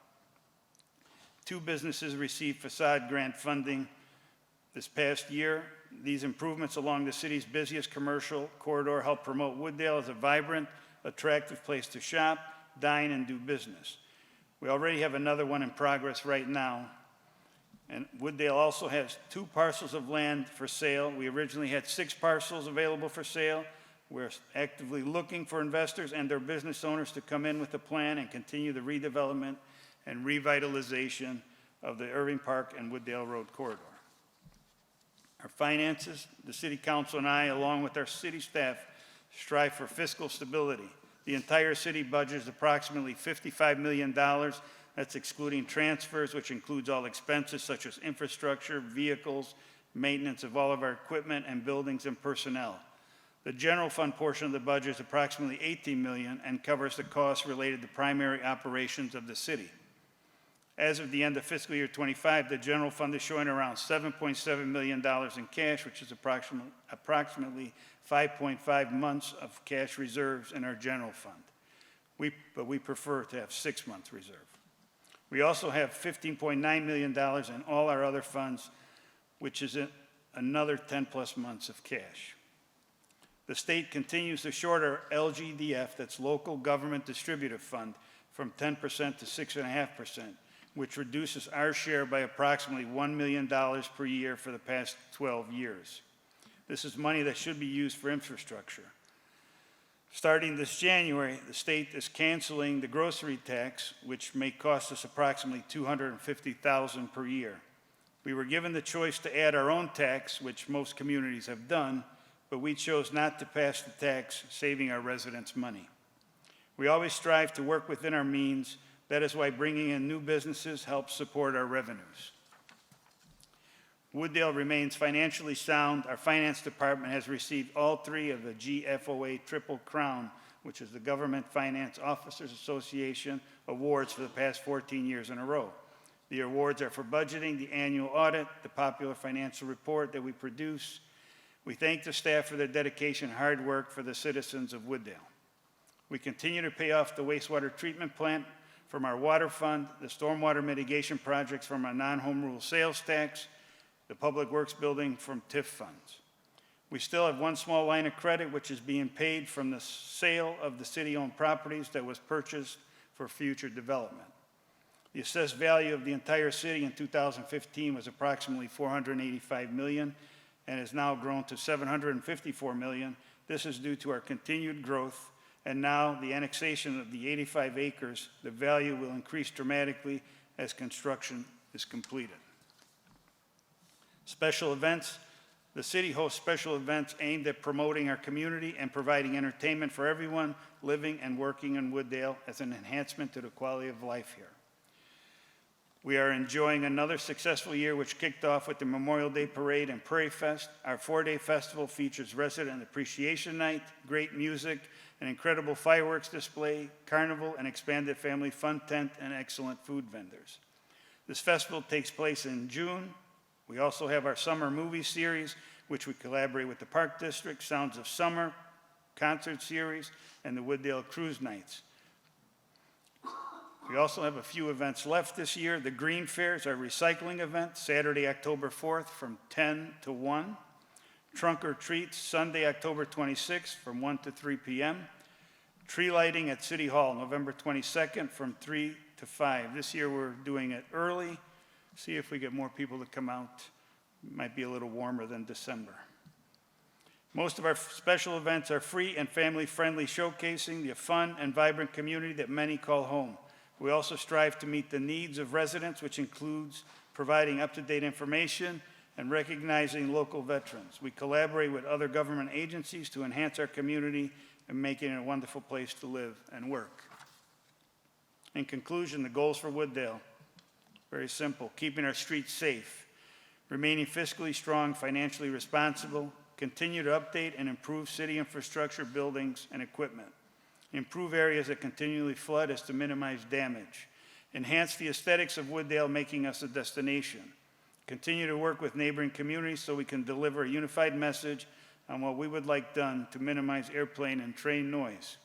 2 businesses received facade grant funding this past year. These improvements along the city's busiest commercial corridor help promote Wooddale as a vibrant, attractive place to shop, dine, and do business. We already have another one in progress right now. And Wooddale also has 2 parcels of land for sale. We originally had 6 parcels available for sale. We're actively looking for investors and their business owners to come in with a plan and continue the redevelopment and revitalization of the Irving Park and Wooddale Road corridor. Our finances, the City Council and I, along with our city staff, strive for fiscal stability. The entire city budget is approximately $55 million. That's excluding transfers, which includes all expenses such as infrastructure, vehicles, maintenance of all of our equipment and buildings and personnel. The general fund portion of the budget is approximately $18 million and covers the costs related to primary operations of the city. As of the end of fiscal year 25, the general fund is showing around $7.7 million in cash, which is approximately 5.5 months of cash reserves in our general fund. But we prefer to have 6 months reserve. We also have $15.9 million in all our other funds, which is another 10 plus months of cash. The state continues to short our LGDF, that's Local Government Distributive Fund, from 10% to 6.5%, which reduces our share by approximately $1 million per year for the past 12 years. This is money that should be used for infrastructure. Starting this January, the state is canceling the grocery tax, which may cost us approximately $250,000 per year. We were given the choice to add our own tax, which most communities have done, but we chose not to pass the tax, saving our residents money. We always strive to work within our means. That is why bringing in new businesses helps support our revenues. Wooddale remains financially sound. Our finance department has received all 3 of the GFOA Triple Crown, which is the Government Finance Officers Association awards for the past 14 years in a row. The awards are for budgeting, the annual audit, the popular financial report that we produce. We thank the staff for their dedication and hard work for the citizens of Wooddale. We continue to pay off the wastewater treatment plant from our water fund, the stormwater mitigation projects from our non-home rule sales tax, the Public Works Building from TIF funds. We still have one small line of credit which is being paid from the sale of the city-owned properties that was purchased for future development. The assessed value of the entire city in 2015 was approximately $485 million and has now grown to $754 million. This is due to our continued growth, and now the annexation of the 85 acres, the value will increase dramatically as construction is completed. Special events. The city hosts special events aimed at promoting our community and providing entertainment for everyone living and working in Wooddale as an enhancement to the quality of life here. We are enjoying another successful year, which kicked off with the Memorial Day Parade and Prairie Fest. Our 4-day festival features Resident Appreciation Night, great music, an incredible fireworks display, carnival, an expanded family fun tent, and excellent food vendors. This festival takes place in June. We also have our summer movie series, which we collaborate with the Park District, Sounds of Summer concert series, and the Wooddale Cruise Nights. We also have a few events left this year. The Green Fair is our recycling event, Saturday, October 4th from 10 to 1. Trunk or Treats, Sunday, October 26th from 1 to 3 p.m. Tree lighting at City Hall, November 22nd from 3 to 5. This year we're doing it early. See if we get more people to come out. It might be a little warmer than December. Most of our special events are free and family-friendly, showcasing the fun and vibrant community that many call home. We also strive to meet the needs of residents, which includes providing up-to-date information and recognizing local veterans. We collaborate with other government agencies to enhance our community and make it a wonderful place to live and work. In conclusion, the goals for Wooddale, very simple: keeping our streets safe, remaining fiscally strong, financially responsible, continue to update and improve city infrastructure, buildings, and equipment, improve areas that continually flood as to minimize damage, enhance the aesthetics of Wooddale, making us a destination, continue to work with neighboring communities so we can deliver a unified message on what we would like done to minimize airplane and train noise,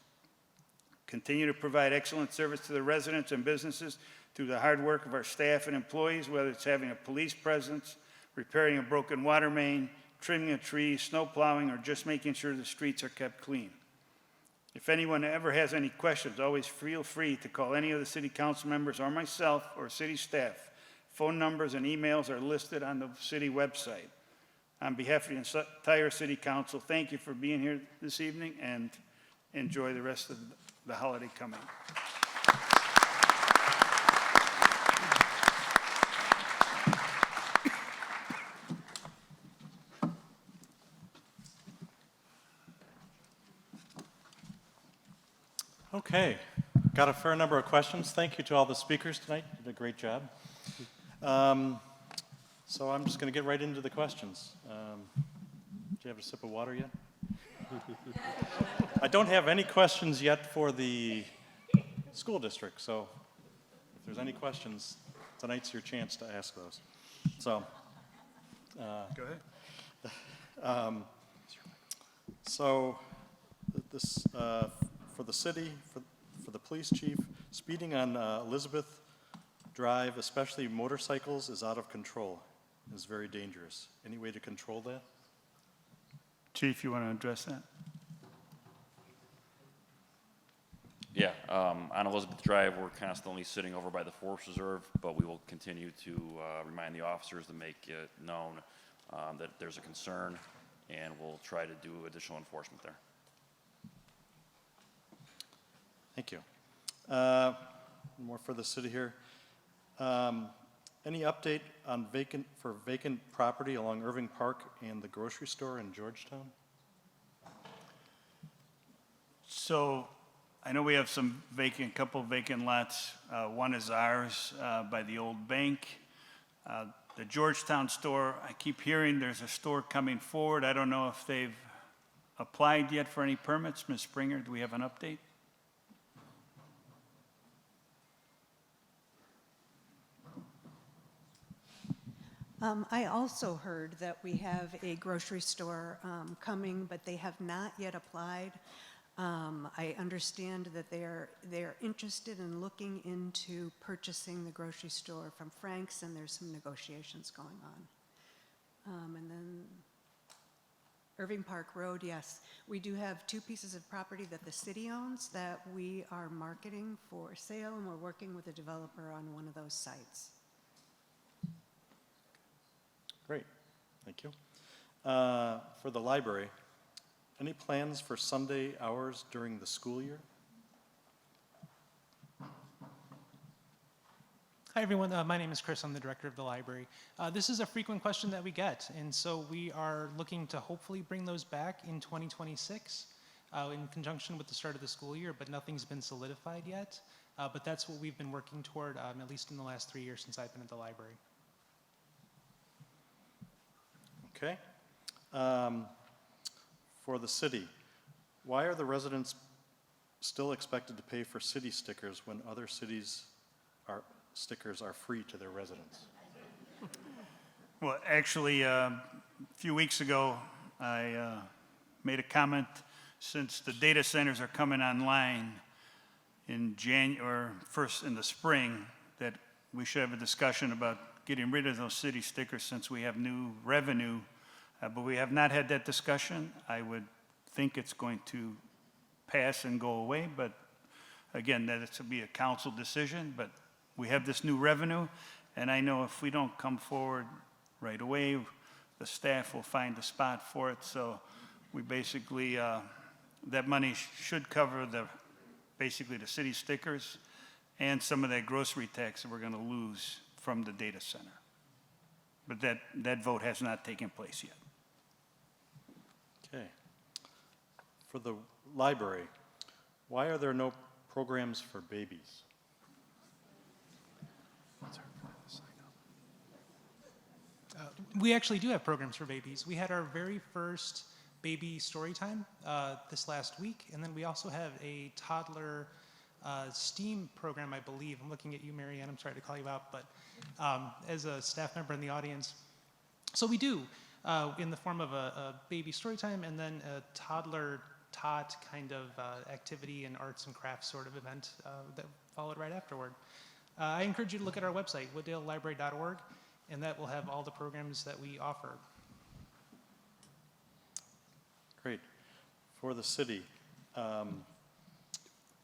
continue to provide excellent service to the residents and businesses through the hard work of our staff and employees, whether it's having a police presence, repairing a broken water main, trimming a tree, snow plowing, or just making sure the streets are kept clean. If anyone ever has any questions, always feel free to call any of the city council members or myself or city staff. Phone numbers and emails are listed on the city website. On behalf of the entire city council, thank you for being here this evening, and enjoy the rest of the holiday coming. Okay, got a fair number of questions. Thank you to all the speakers tonight. You did a great job. So I'm just going to get right into the questions. Do you have a sip of water yet? I don't have any questions yet for the school district, so if there's any questions, tonight's your chance to ask those. So, Go ahead. So, this, for the city, for the police chief, speeding on Elizabeth Drive, especially motorcycles, is out of control. Is very dangerous. Any way to control that? Chief, you want to address that? Yeah, on Elizabeth Drive, we're constantly sitting over by the Forest Reserve, but we will continue to remind the officers to make it known that there's a concern, and we'll try to do additional enforcement there. Thank you. More for the city here. Any update on vacant property along Irving Park and the grocery store in Georgetown? So I know we have some couple vacant lots. One is ours by the old bank. The Georgetown store, I keep hearing there's a store coming forward. I don't know if they've applied yet for any permits. Ms. Springer, do we have an update? I also heard that we have a grocery store coming, but they have not yet applied. I understand that they are interested in looking into purchasing the grocery store from Frank's, and there's some negotiations going on. And then Irving Park Road, yes. We do have 2 pieces of property that the city owns that we are marketing for sale, and we're working with a developer on one of those sites. Great, thank you. For the library, any plans for Sunday hours during the school year? Hi, everyone. My name is Chris. I'm the director of the library. This is a frequent question that we get, and so we are looking to hopefully bring those back in 2026 in conjunction with the start of the school year, but nothing's been solidified yet. But that's what we've been working toward, at least in the last 3 years since I've been at the library. Okay. For the city, why are the residents still expected to pay for city stickers when other cities' stickers are free to their residents? Well, actually, a few weeks ago, I made a comment, since the data centers are coming online in or first in the spring, that we should have a discussion about getting rid of those city stickers since we have new revenue. But we have not had that discussion. I would think it's going to pass and go away, but again, that it's to be a council decision. But we have this new revenue, and I know if we don't come forward right away, the staff will find a spot for it. So we basically, that money should cover basically the city stickers and some of that grocery tax that we're going to lose from the data center. But that vote has not taken place yet. Okay. For the library, why are there no programs for babies? We actually do have programs for babies. We had our very first baby story time this last week, and then we also have a toddler STEAM program, I believe. I'm looking at you, Marianne. I'm sorry to call you out, but as a staff member in the audience. So we do, in the form of a baby story time and then a toddler tot kind of activity and arts and crafts sort of event that followed right afterward. I encourage you to look at our website, wooddalelibrary.org, and that will have all the programs that we offer. Great. For the city,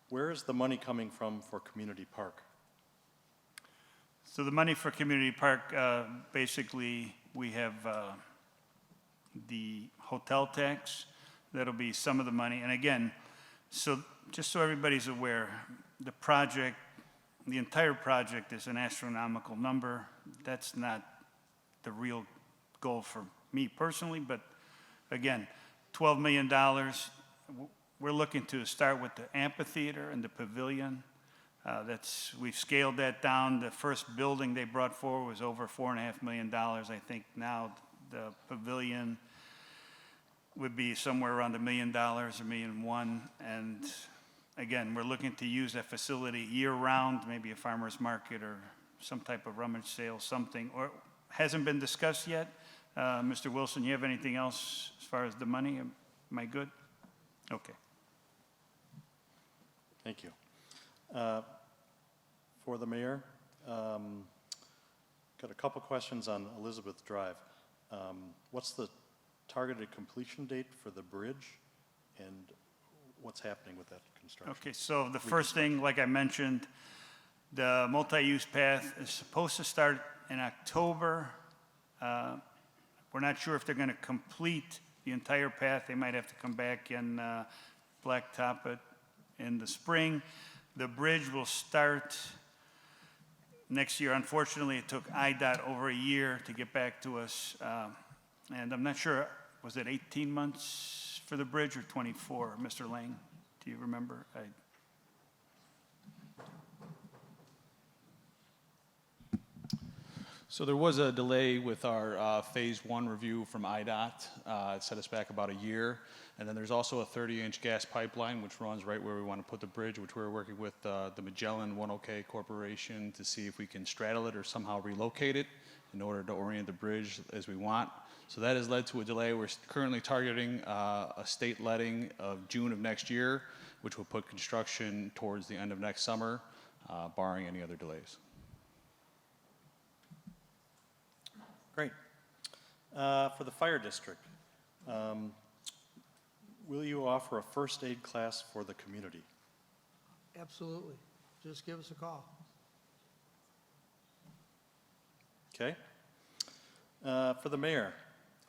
where is the money coming from for Community Park? So the money for Community Park, basically, we have the hotel tax. That'll be some of the money. And again, so just so everybody's aware, the entire project is an astronomical number. That's not the real goal for me personally, but again, $12 million. We're looking to start with the amphitheater and the pavilion. We've scaled that down. The first building they brought forward was over $4.5 million. I think now the pavilion would be somewhere around $1 million, $1.1 million. And again, we're looking to use that facility year-round, maybe a farmer's market or some type of rummage sale, something, or hasn't been discussed yet. Mr. Wilson, you have anything else as far as the money? Am I good? Okay. Thank you. For the mayor, got a couple questions on Elizabeth Drive. What's the targeted completion date for the bridge, and what's happening with that construction? Okay, so the first thing, like I mentioned, the multi-use path is supposed to start in October. We're not sure if they're going to complete the entire path. They might have to come back and blacktop it in the spring. The bridge will start next year. Unfortunately, it took IDOT over a year to get back to us. And I'm not sure, was it 18 months for the bridge or 24? Mr. Lang, do you remember? So there was a delay with our phase 1 review from IDOT. It set us back about a year. And then there's also a 30-inch gas pipeline, which runs right where we want to put the bridge, which we're working with the Magellan 1OK Corporation to see if we can straddle it or somehow relocate it in order to orient the bridge as we want. So that has led to a delay. We're currently targeting a state letting of June of next year, which will put construction towards the end of next summer, barring any other delays. Great. For the fire district, will you offer a first aid class for the community? Absolutely. Just give us a call. Okay. For the mayor,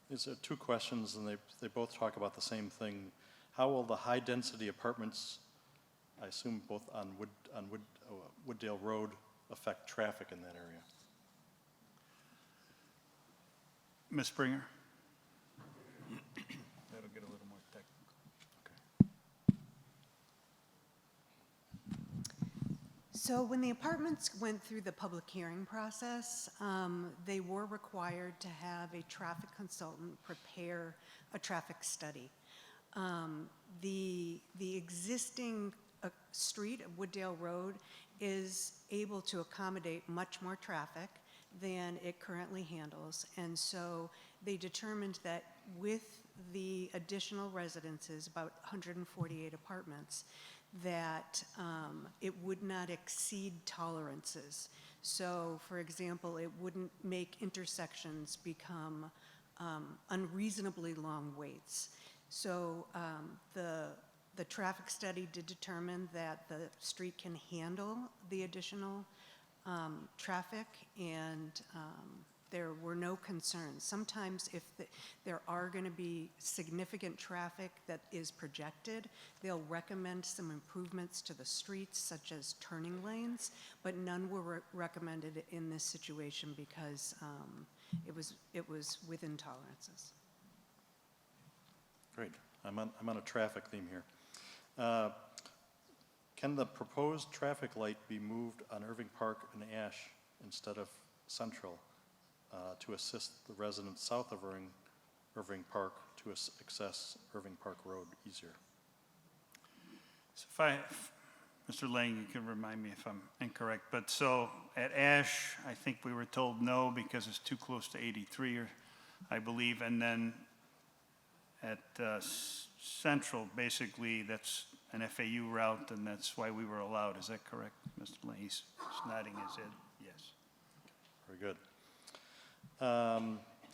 these are two questions, and they both talk about the same thing. How will the high-density apartments, I assume both on Wooddale Road, affect traffic in that area? Ms. Springer? That'll get a little more technical. So when the apartments went through the public hearing process, they were required to have a traffic consultant prepare a traffic study. The existing street of Wooddale Road is able to accommodate much more traffic than it currently handles. And so they determined that with the additional residences, about 148 apartments, that it would not exceed tolerances. So, for example, it wouldn't make intersections become unreasonably long waits. So the traffic study did determine that the street can handle the additional traffic, and there were no concerns. Sometimes if there are going to be significant traffic that is projected, they'll recommend some improvements to the streets, such as turning lanes, but none were recommended in this situation because it was within tolerances. Great. I'm on a traffic theme here. Can the proposed traffic light be moved on Irving Park and Ash instead of Central to assist the residents south of Irving Park to access Irving Park Road easier? So Mr. Lang, you can remind me if I'm incorrect, but so at Ash, I think we were told no because it's too close to 83, I believe, and then at Central, basically, that's an FAU route, and that's why we were allowed. Is that correct, Mr. Lang? He's nodding his head. Yes. Very good.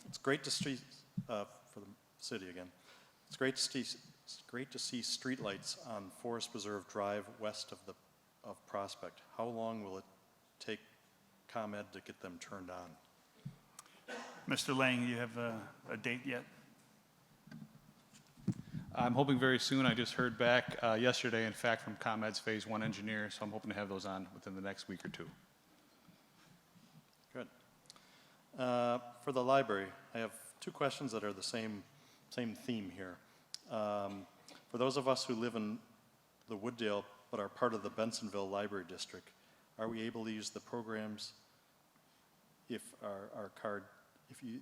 It's great to see, for the city again, it's great to see streetlights on Forest Preserve Drive west of Prospect. How long will it take ComEd to get them turned on? Mr. Lang, you have a date yet? I'm hoping very soon. I just heard back yesterday, in fact, from ComEd's Phase 1 engineer, so I'm hoping to have those on within the next week or two. Good. For the library, I have two questions that are the same theme here. For those of us who live in the Wooddale but are part of the Bensonville Library District, are we able to use the programs if our card,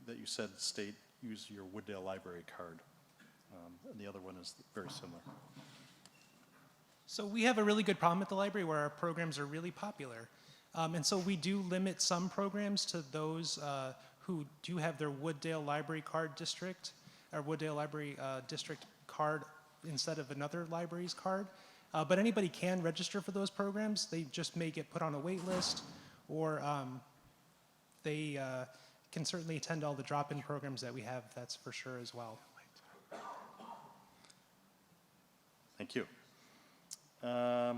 that you said state, use your Wooddale Library card? And the other one is very similar. So we have a really good problem at the library where our programs are really popular. And so we do limit some programs to those who do have their Wooddale Library Card District, or Wooddale Library District card instead of another library's card. But anybody can register for those programs. They just may get put on a wait list, or they can certainly attend all the drop-in programs that we have, that's for sure as well. Thank you. For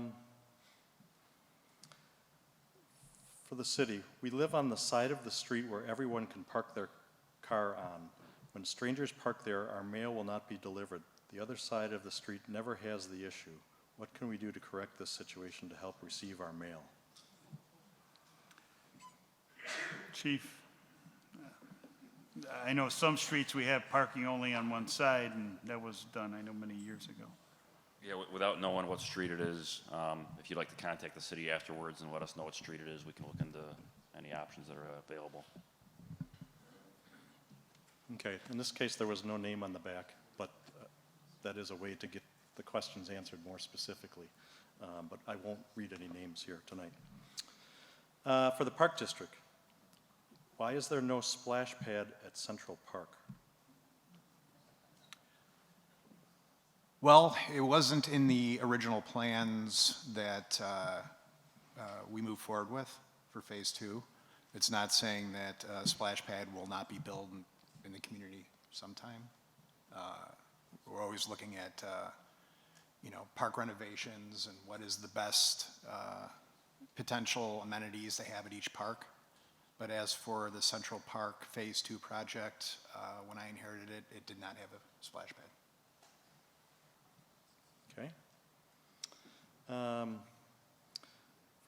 the city, we live on the side of the street where everyone can park their car on. When strangers park there, our mail will not be delivered. The other side of the street never has the issue. What can we do to correct this situation to help receive our mail? Chief, I know some streets we have parking only on one side, and that was done, I know, many years ago. Yeah, without knowing what street it is, if you'd like to contact the city afterwards and let us know what street it is, we can look into any options that are available. Okay, in this case, there was no name on the back, but that is a way to get the questions answered more specifically. But I won't read any names here tonight. For the Park District, why is there no splash pad at Central Park? Well, it wasn't in the original plans that we moved forward with for Phase 2. It's not saying that a splash pad will not be built in the community sometime. We're always looking at, park renovations and what is the best potential amenities they have at each park. But as for the Central Park Phase 2 project, when I inherited it, it did not have a splash pad. Okay.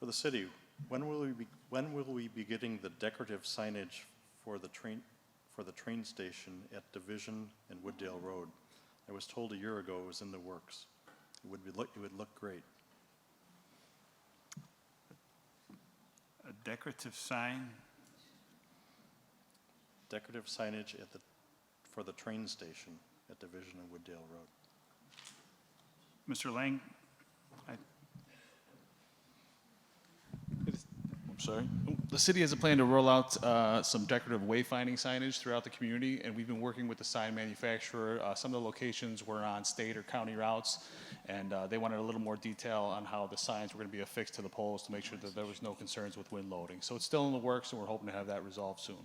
For the city, when will we be getting the decorative signage for the train station at Division and Wooddale Road? I was told a year ago it was in the works. It would look great. A decorative sign. Decorative signage for the train station at Division and Wooddale Road. Mr. Lang? I'm sorry. The city has a plan to roll out some decorative wayfinding signage throughout the community, and we've been working with the sign manufacturer. Some of the locations were on state or county routes, and they wanted a little more detail on how the signs were going to be affixed to the poles to make sure that there was no concerns with wind loading. So it's still in the works, and we're hoping to have that resolved soon.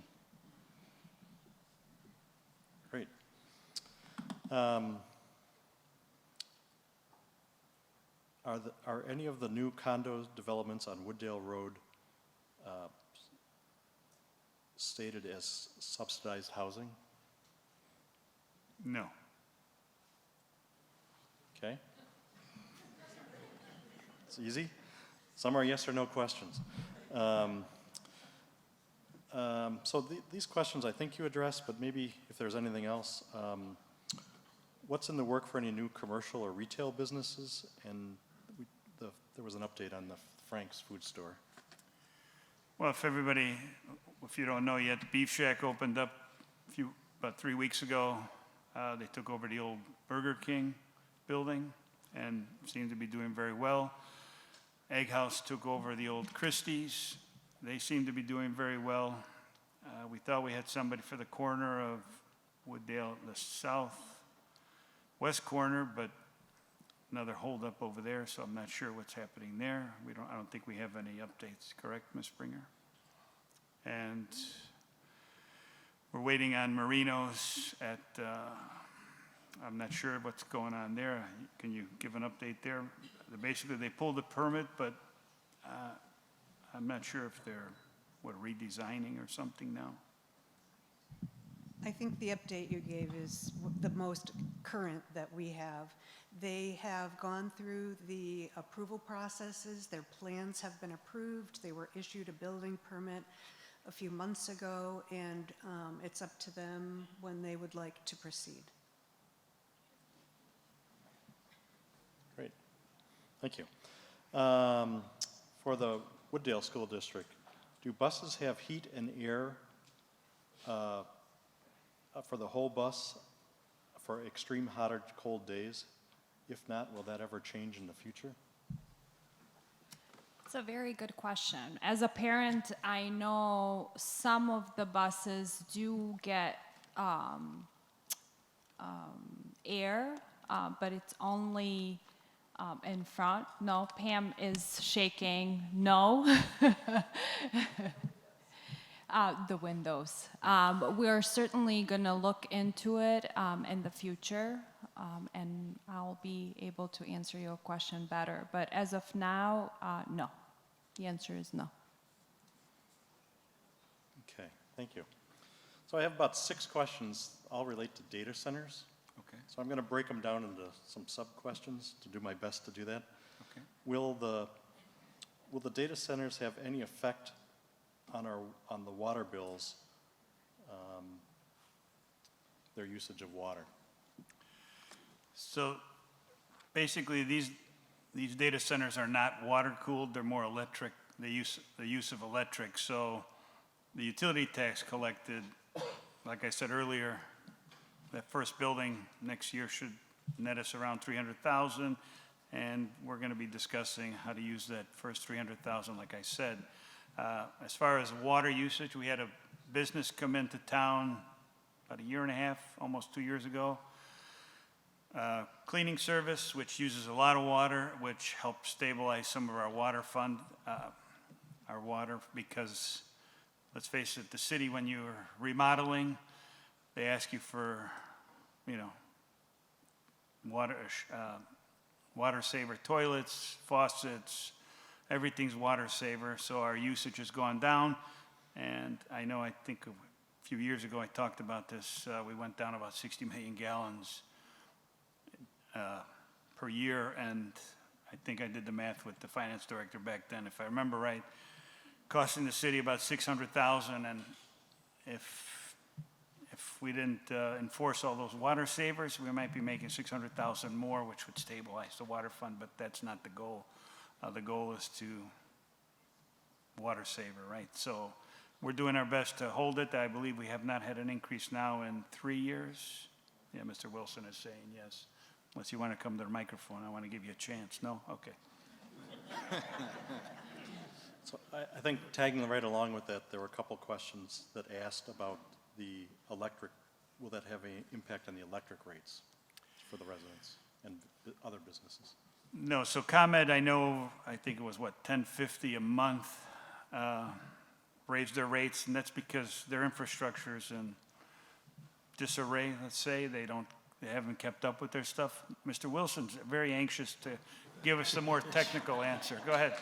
Great. Are any of the new condo developments on Wooddale Road stated as subsidized housing? No. Okay. It's easy. Some are yes or no questions. So these questions I think you addressed, but maybe if there's anything else, what's in the work for any new commercial or retail businesses? And there was an update on the Frank's food store. Well, if you don't know yet, Beef Shack opened up about 3 weeks ago. They took over the old Burger King building and seem to be doing very well. Egg House took over the old Christie's. They seem to be doing very well. We thought we had somebody for the corner of Wooddale, the southwest corner, but another holdup over there, so I'm not sure what's happening there. I don't think we have any updates, correct, Ms. Springer? And we're waiting on Marino's at, I'm not sure what's going on there. Can you give an update there? Basically, they pulled the permit, but I'm not sure if they're, redesigning or something now. I think the update you gave is the most current that we have. They have gone through the approval processes. Their plans have been approved. They were issued a building permit a few months ago, and it's up to them when they would like to proceed. Great. Thank you. For the Wooddale School District, do buses have heat and air for the whole bus for extreme hot or cold days? If not, will that ever change in the future? It's a very good question. As a parent, I know some of the buses do get air, but it's only in front. No, Pam is shaking no. The windows. We're certainly going to look into it in the future, and I'll be able to answer your question better. But as of now, no. The answer is no. Okay, thank you. So I have about 6 questions, all relate to data centers. Okay. So I'm going to break them down into some sub-questions to do my best to do that. Okay. Will the data centers have any effect on the water bills, their usage of water? So basically, these data centers are not water cooled, they're more electric, the use of electric. So the utility tax collected, like I said earlier, that first building next year should net us around $300,000, and we're going to be discussing how to use that first $300,000, like I said. As far as water usage, we had a business come into town about 1.5 years, almost 2 years ago. Cleaning service, which uses a lot of water, which helps stabilize some of our water fund, our water, because let's face it, the city, when you're remodeling, they ask you for, you know, water saver toilets, faucets, everything's water saver, so our usage has gone down. And I know, I think a few years ago I talked about this, we went down about 60 million gallons per year, and I think I did the math with the finance director back then, if I remember right, costing the city about $600,000, and if we didn't enforce all those water savers, we might be making $600,000 more, which would stabilize the water fund, but that's not the goal. The goal is to water saver, right? So we're doing our best to hold it. I believe we have not had an increase now in 3 years. Yeah, Mr. Wilson is saying yes. Unless you want to come to the microphone, I want to give you a chance. No? Okay. So I think tagging right along with that, there were a couple questions that asked about the electric. Will that have any impact on the electric rates for the residents and other businesses? No, so ComEd, I know, I think it was what, $10.50 a month, raised their rates, and that's because their infrastructure is in disarray, let's say. They haven't kept up with their stuff. Mr. Wilson's very anxious to give us a more technical answer. Go ahead.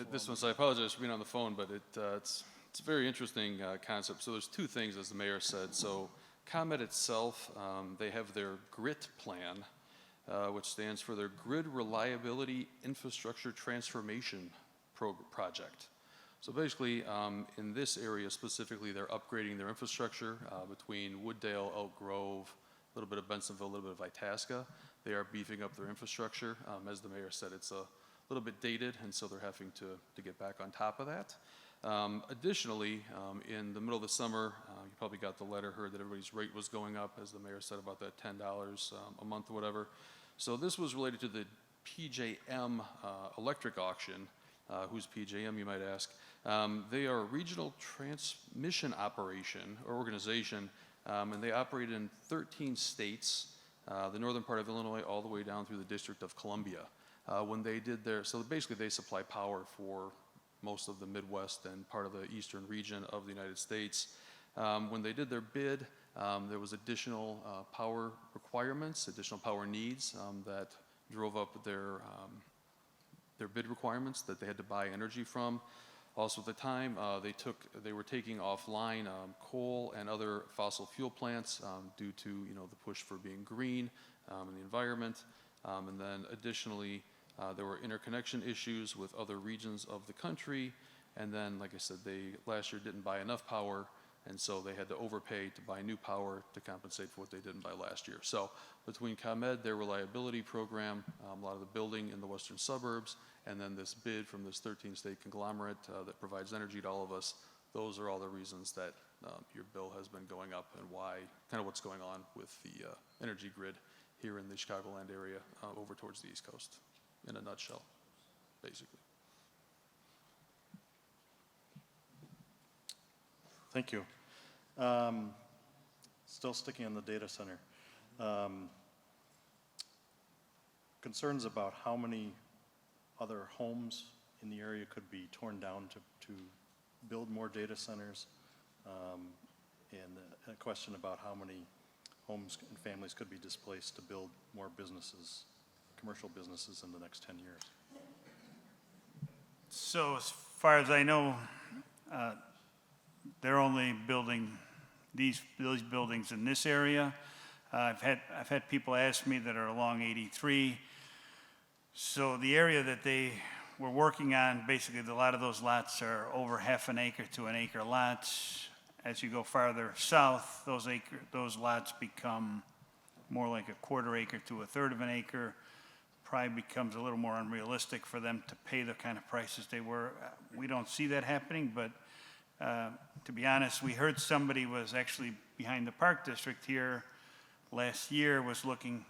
This one, so I apologize for being on the phone, but it's a very interesting concept. So there's two things, as the mayor said. So ComEd itself, they have their GRIT plan, which stands for their Grid Reliability Infrastructure Transformation Project. So basically, in this area specifically, they're upgrading their infrastructure between Wooddale, Elk Grove, a little bit of Bensonville, a little bit of Itasca. They are beefing up their infrastructure. As the mayor said, it's a little bit dated, and so they're having to get back on top of that. Additionally, in the middle of the summer, you probably got the letter, heard that everybody's rate was going up, as the mayor said, about that $10 a month or whatever. So this was related to the PJM electric auction. Who's PJM, you might ask? They are a regional transmission operation or organization, and they operate in 13 states, the northern part of Illinois all the way down through the District of Columbia. When they did so basically they supply power for most of the Midwest and part of the eastern region of the United States. When they did their bid, there was additional power requirements, additional power needs that drove up their bid requirements that they had to buy energy from. Also at the time, they were taking offline coal and other fossil fuel plants due to the push for being green in the environment. And then additionally, there were interconnection issues with other regions of the country. And then, like I said, they last year didn't buy enough power, and so they had to overpay to buy new power to compensate for what they didn't buy last year. So between ComEd, their reliability program, a lot of the building in the western suburbs, and then this bid from this 13-state conglomerate that provides energy to all of us, those are all the reasons that your bill has been going up and why, kind of what's going on with the energy grid here in the Chicagoland area over towards the East Coast, in a nutshell, basically. Thank you. Still sticking on the data center. Concerns about how many other homes in the area could be torn down to build more data centers, and a question about how many homes and families could be displaced to build more businesses, commercial businesses in the next 10 years. So as far as I know, they're only building these buildings in this area. I've had people ask me that are along 83. So the area that they were working on, basically a lot of those lots are over half an acre to an acre lots. As you go farther south, those lots become more like a quarter acre to a third of an acre. Probably becomes a little more unrealistic for them to pay the kind of prices they were. We don't see that happening, but to be honest, we heard somebody was actually behind the Park District here last year was looking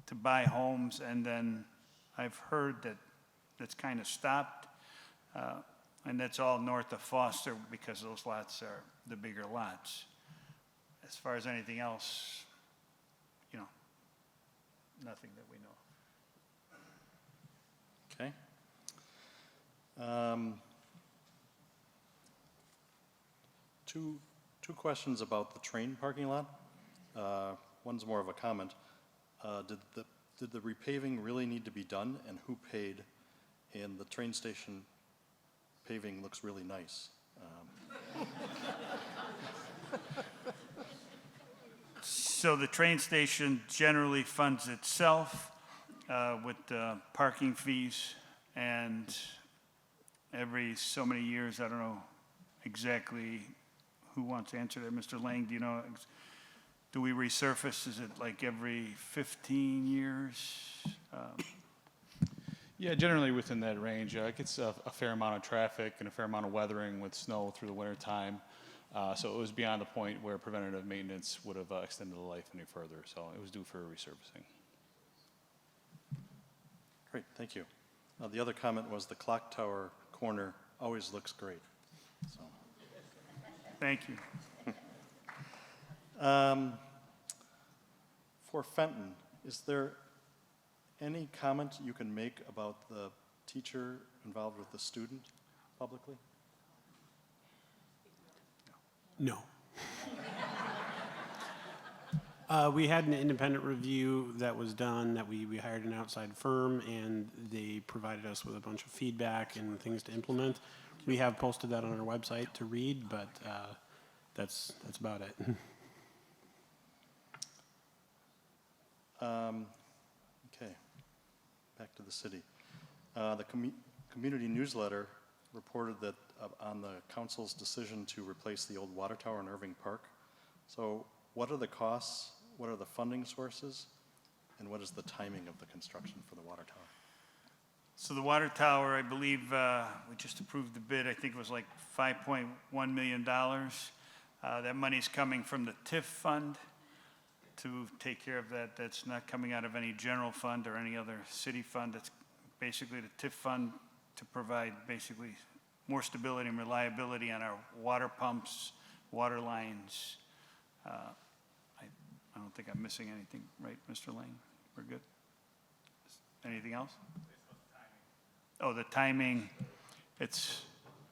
to buy homes, and then I've heard that that's kind of stopped, and that's all north of Foster because those lots are the bigger lots. As far as anything else, nothing that we know of. Okay. two questions about the train parking lot. One's more of a comment. Did the repaving really need to be done, and who paid? And the train station paving looks really nice. So the train station generally funds itself with parking fees, and every so many years, I don't know exactly who wants to answer that. Mr. Lang, do you know, do we resurface? Is it like every 15 years? Yeah, generally within that range. It gets a fair amount of traffic and a fair amount of weathering with snow through the winter time. So it was beyond the point where preventative maintenance would have extended the life any further. So it was due for resurfacing. Great, thank you. The other comment was the clock tower corner always looks great. So. Thank you. For Fenton, is there any comment you can make about the teacher involved with the student publicly? No. We had an independent review that was done, that we hired an outside firm, and they provided us with a bunch of feedback and things to implement. We have posted that on our website to read, but that's about it. Okay, back to the city. The community newsletter reported that on the council's decision to replace the old water tower in Irving Park. So what are the costs, what are the funding sources, and what is the timing of the construction for the water tower? So the water tower, I believe, we just approved the bid, I think it was like $5.1 million. That money's coming from the TIF fund to take care of that. That's not coming out of any general fund or any other city fund. That's basically the TIF fund to provide basically more stability and reliability on our water pumps, water lines. I don't think I'm missing anything, right, Mr. Lane? We're good? Anything else? Oh, the timing, it's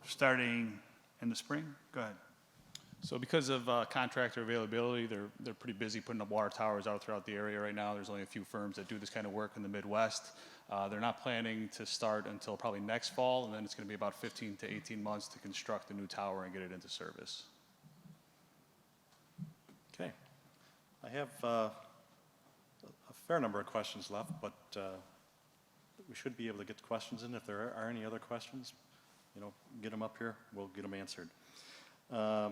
starting in the spring? Go ahead. So because of contractor availability, they're pretty busy putting up water towers out throughout the area right now. There's only a few firms that do this kind of work in the Midwest. They're not planning to start until probably next fall, and then it's going to be about 15 to 18 months to construct the new tower and get it into service. Okay. I have a fair number of questions left, but we should be able to get questions in. If there are any other questions, get them up here. We'll get them answered. I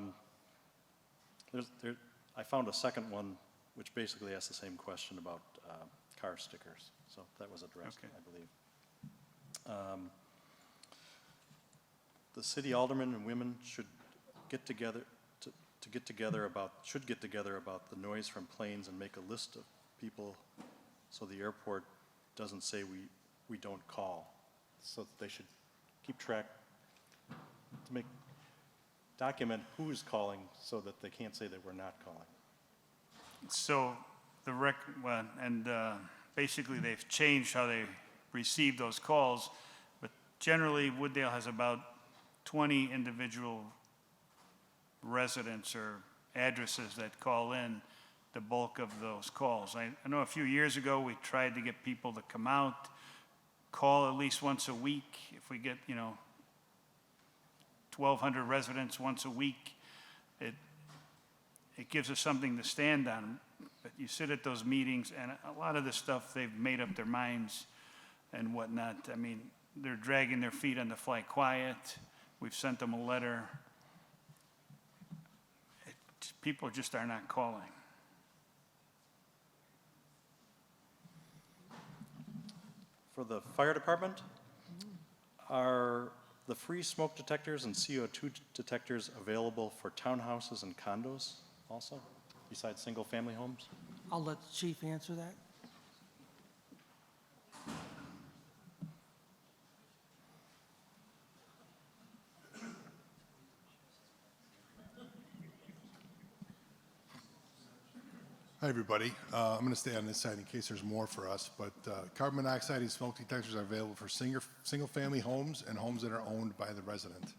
found a second one which basically asks the same question about car stickers. So that was addressed, Okay. I believe. The city aldermen and women should get together about the noise from planes and make a list of people so the airport doesn't say we don't call. So they should keep track to document who's calling so that they can't say that we're not calling. So basically they've changed how they receive those calls, but generally Wooddale has about 20 individual residents or addresses that call in the bulk of those calls. I know a few years ago we tried to get people to come out, call at least once a week. If we get 1,200 residents once a week, it gives us something to stand on. But you sit at those meetings, and a lot of the stuff, they've made up their minds and whatnot. I mean, they're dragging their feet on the fly quiet. We've sent them a letter. People just are not calling. For the fire department, are the free smoke detectors and CO2 detectors available for townhouses and condos also, besides single-family homes? I'll let the chief answer that. Hi, everybody. I'm going to stay on this side in case there's more for us, but carbon monoxide and smoke detectors are available for single-family homes and homes that are owned by the resident.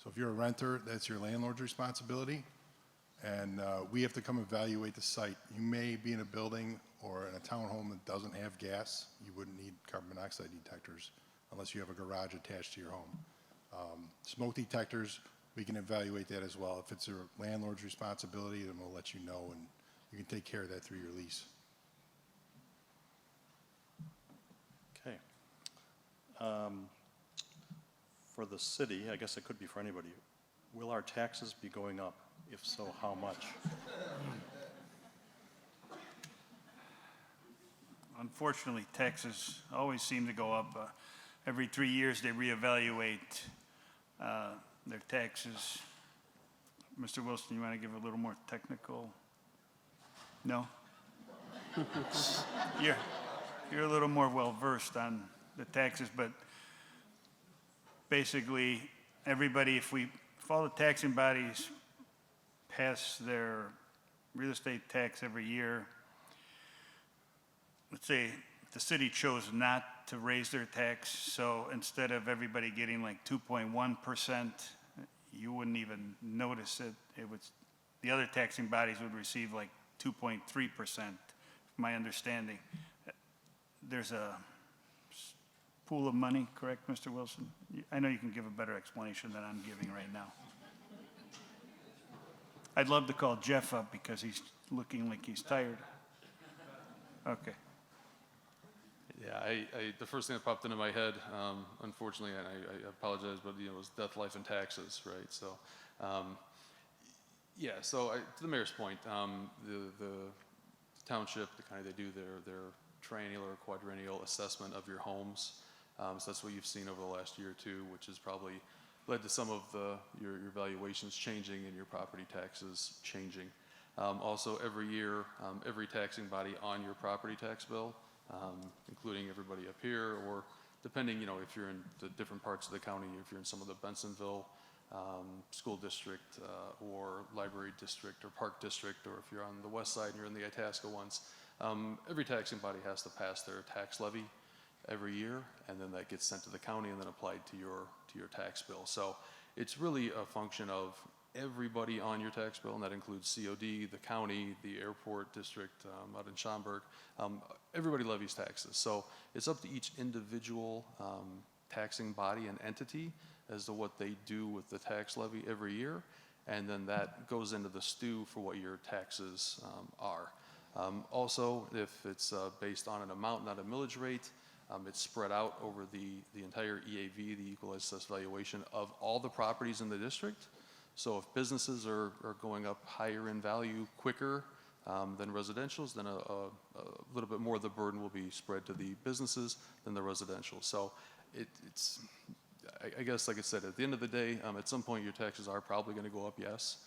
So So if you're a renter, that's your landlord's responsibility. And we have to come evaluate the site. You may be in a building or in a townhome that doesn't have gas. You wouldn't need carbon monoxide detectors unless you have a garage attached to your home. Smoke detectors, we can evaluate that as well. If it's a landlord's responsibility, then we'll let you know, and you can take care of that through your lease. Okay. For the city, I guess it could be for anybody, will our taxes be going up? If so, how much? Unfortunately, taxes always seem to go up. Every 3 years, they reevaluate their taxes. Mr. Wilson, you want to give a little more technical? No? You're a little more well-versed on the taxes, but basically, everybody, if all the taxing bodies pass their real estate tax every year, let's say the city chose not to raise their tax, so instead of everybody getting like 2.1%, you wouldn't even notice it. The other taxing bodies would receive like 2.3%, my understanding. There's a pool of money, correct, Mr. Wilson? I know you can give a better explanation than I'm giving right now. I'd love to call Jeff up because he's looking like he's tired. Okay. Yeah, the first thing that popped into my head, unfortunately, and I apologize, but it was death, life, and taxes, right? So, yeah. So to the mayor's point, the township, the county, they do their triennial or quadrennial assessment of your homes. So that's what you've seen over the last year or two, which has probably led to some of your valuations changing and your property taxes changing. Also, every year, every taxing body on your property tax bill, including everybody up here, or depending, if you're in the different parts of the county, if you're in some of the Bensonville school district or library district or park district, or if you're on the west side and you're in the Itasca ones, every taxing body has to pass their tax levy every year, and then that gets sent to the county and then applied to your tax bill. So it's really a function of everybody on your tax bill, and that includes COD, the county, the airport district out in Schaumburg. Everybody levies taxes. So it's up to each individual taxing body and entity as to what they do with the tax levy every year, and then that goes into the stew for what your taxes are. Also, if it's based on an amount, not a millage rate, it's spread out over the entire EAV, the equalized assessed valuation of all the properties in the district. So if businesses are going up higher in value quicker than residentials, then a little bit more of the burden will be spread to the businesses than the residential. So it's, I guess, like I said, at the end of the day, at some point your taxes are probably going to go up, yes.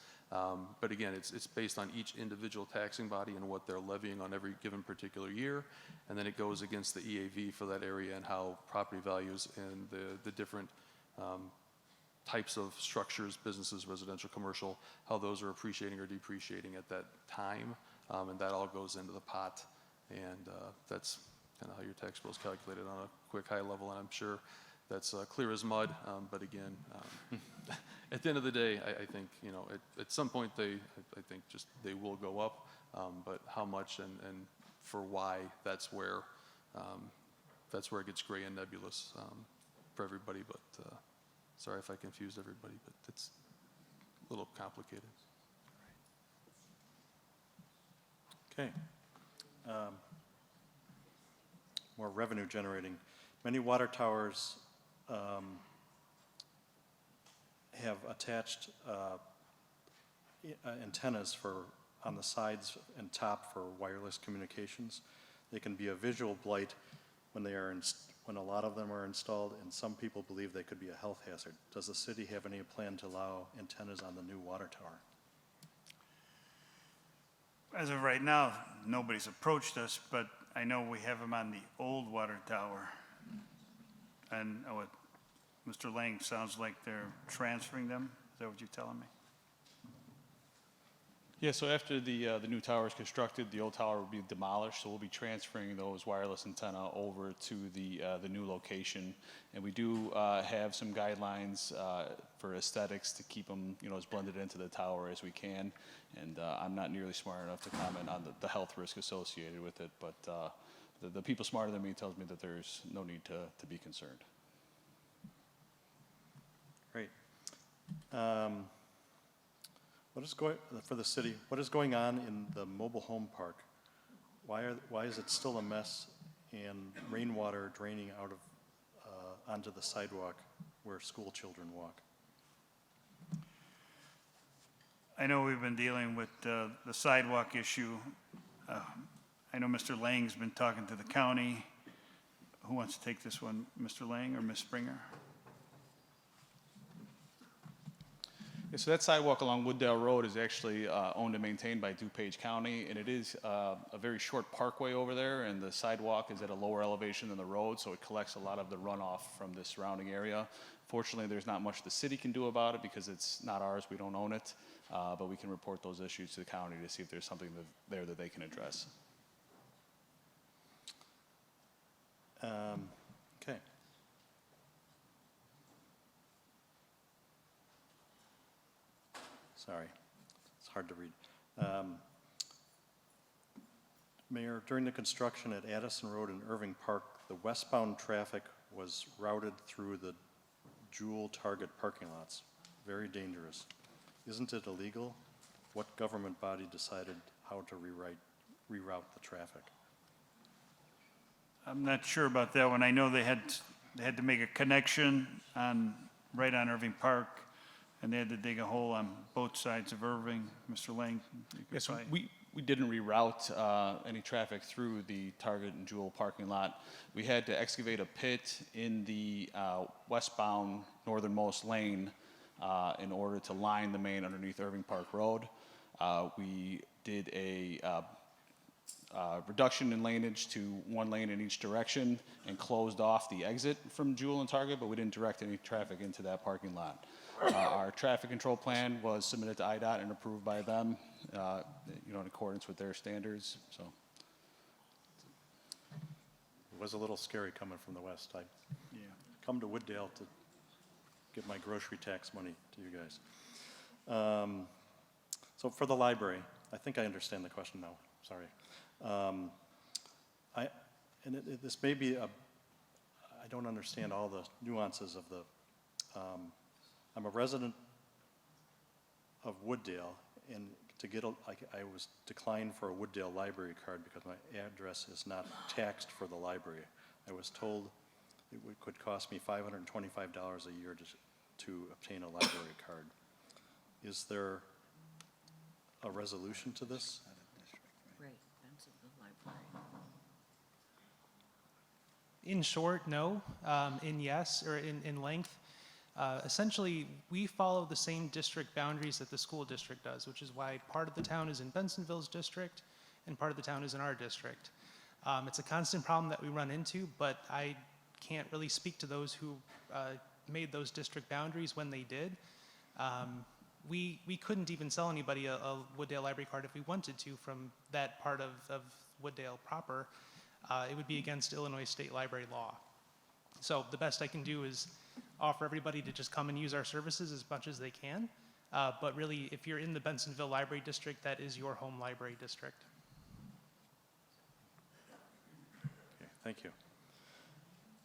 But again, it's based on each individual taxing body and what they're levying on every given particular year. And then it goes against the EAV for that area and how property values and the different types of structures, businesses, residential, commercial, how those are appreciating or depreciating at that time. And that all goes into the pot. And that's kind of how your tax bill is calculated on a quick high level. And I'm sure that's clear as mud. But again, at the end of the day, I think, at some point they will go up. But how much and for why, that's where it gets gray and nebulous for everybody. But sorry if I confused everybody, but it's a little complicated. Okay. More revenue generating. Many water towers have attached antennas on the sides and top for wireless communications. They can be a visual blight when when a lot of them are installed, and some people believe they could be a health hazard. Does the city have any plan to allow antennas on the new water tower? As of right now, nobody's approached us, but I know we have them on the old water tower. And what Mr. Lang sounds like they're transferring them. Is that what you're telling me? Yeah, so after the new tower is constructed, the old tower will be demolished, so we'll be transferring those wireless antenna over to the new location. And we do have some guidelines for aesthetics to keep them, as blended into the tower as we can. And I'm not nearly smart enough to comment on the health risk associated with it, but the people smarter than me tells me that there's no need to be concerned. Great. What is going, for the city, what is going on in the mobile home park? Why is it still a mess and rainwater draining out of, onto the sidewalk where school children walk? I know we've been dealing with the sidewalk issue. I know Mr. Lang's been talking to the county. Who wants to take this one, Mr. Lang or Ms. Springer? Yeah, so that sidewalk along Wooddale Road is actually owned and maintained by DuPage County, and it is a very short parkway over there, and the sidewalk is at a lower elevation than the road, so it collects a lot of the runoff from the surrounding area. Fortunately, there's not much the city can do about it because it's not ours, we don't own it, but we can report those issues to the county to see if there's something there that they can address. Okay. Sorry, it's hard to read. Mayor, during the construction at Addison Road and Irving Park, the westbound traffic was routed through the Jewel Target parking lots. Very dangerous. Isn't it illegal? What government body decided how to reroute the traffic? I'm not sure about that one. I know they had to make a connection right on Irving Park, and they had to dig a hole on both sides of Irving. Mr. Lang? Yes, so we didn't reroute any traffic through the Target and Jewel parking lot. We had to excavate a pit in the westbound northernmost lane in order to line the main underneath Irving Park Road. We did a reduction in laneage to one lane in each direction and closed off the exit from Jewel and Target, but we didn't direct any traffic into that parking lot. Our traffic control plan was submitted to IDOT and approved by them, in accordance with their standards. So It was a little scary coming from the west. I come to Wooddale to give my grocery tax money to you guys. So for the library, I think I understand the question now. Sorry. This may be I don't understand all the nuances of the, I'm a resident of Wooddale, and to get I was declined for a Wooddale library card because my address is not taxed for the library. I was told it could cost me $525 a year to obtain a library card. Is there a resolution to this? Right, that's the library. In short, no. In yes, or in length. Essentially, we follow the same district boundaries that the school district does, which is why part of the town is in Bensonville's district and part of the town is in our district. It's a constant problem that we run into, but I can't really speak to those who made those district boundaries when they did. We couldn't even sell anybody a Wooddale library card if we wanted to from that part of Wooddale proper. It would be against Illinois state library law. So the best I can do is offer everybody to just come and use our services as much as they can. But really, if you're in the Bensonville Library District, that is your home library district. Okay, thank you.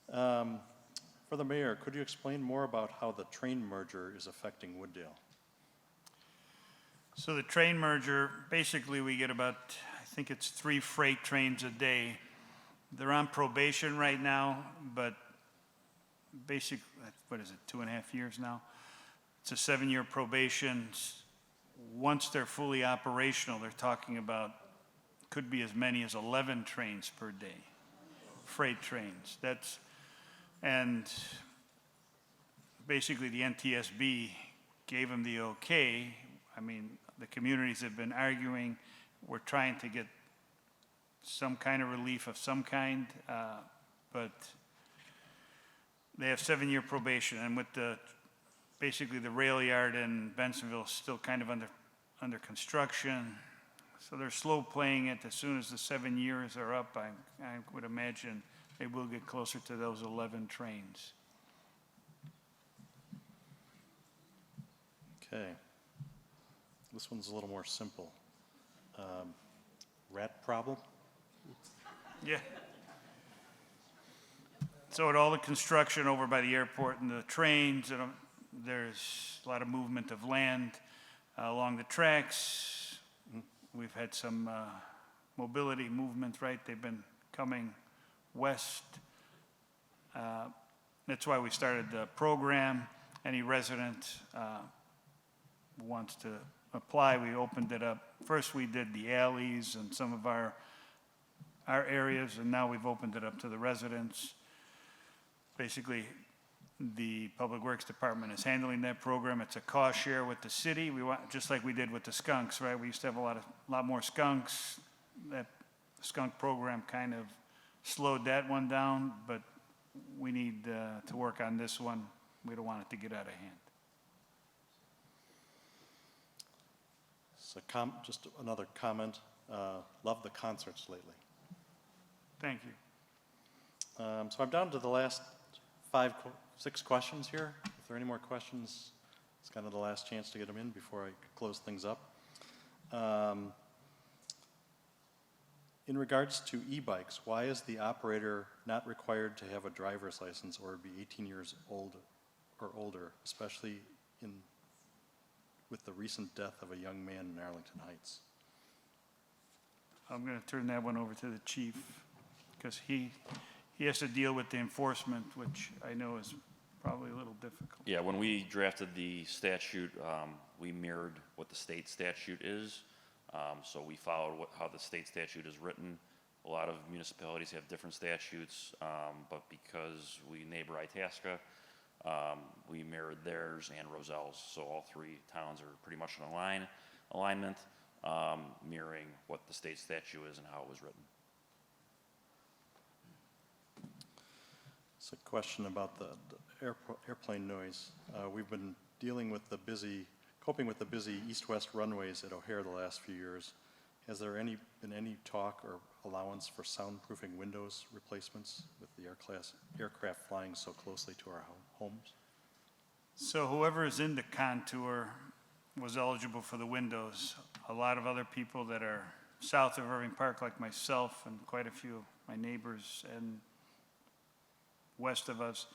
For the mayor, could you explain more about how the train merger is affecting Wooddale? So the train merger, basically we get about, I think it's 3 freight trains a day. They're on probation right now, but basically, what is it, 2.5 years now? It's a 7-year probation. Once they're fully operational, they're talking about, could be as many as 11 trains per day, freight trains. And basically the NTSB gave them the okay. I mean, the communities have been arguing. We're trying to get some kind of relief of some kind, but they have 7-year probation, and with basically the rail yard in Bensonville still kind of under under construction. So they're slow playing it. As soon as the 7 years are up, I would imagine they will get closer to those 11 trains. Okay. This one's a little more simple. Rat problem? Yeah. So at all the construction over by the airport and the trains, there's a lot of movement of land along the tracks. We've had some mobility movement, right? They've been coming west. That's why we started the program. Any resident who wants to apply, we opened it up. First, we did the alleys and some of our areas, and now we've opened it up to the residents. Basically, the Public Works Department is handling that program. It's a cost share with the city. We want, just like we did with the skunks, right? We used to have a lot more skunks. That skunk program kind of slowed that one down, but we need to work on this one. We don't want it to get out of hand. So just another comment. Love the concerts lately. Thank you. So I'm down to the last 6 questions here. If there are any more questions, it's kind of the last chance to get them in before I close things up. In regards to e-bikes, why is the operator not required to have a driver's license or be 18 years old or older, especially with the recent death of a young man in Arlington Heights? I'm going to turn that one over to the chief because he has to deal with the enforcement, which I know is probably a little difficult. Yeah, when we drafted the statute, we mirrored what the state statute is. So we followed how the state statute is written. A lot of municipalities have different statutes, but because we neighbor Itasca, we mirrored theirs and Roselle's. So all 3 towns are pretty much in alignment, mirroring what the state statute is and how it was written. It's a question about the airplane noise. We've been coping with the busy east-west runways at O'Hare the last few years. Has there been any talk or allowance for soundproofing windows replacements with the aircraft flying so closely to our homes? So whoever is in the contour was eligible for the windows. A lot of other people that are south of Irving Park, like myself and quite a few of my neighbors and west of us,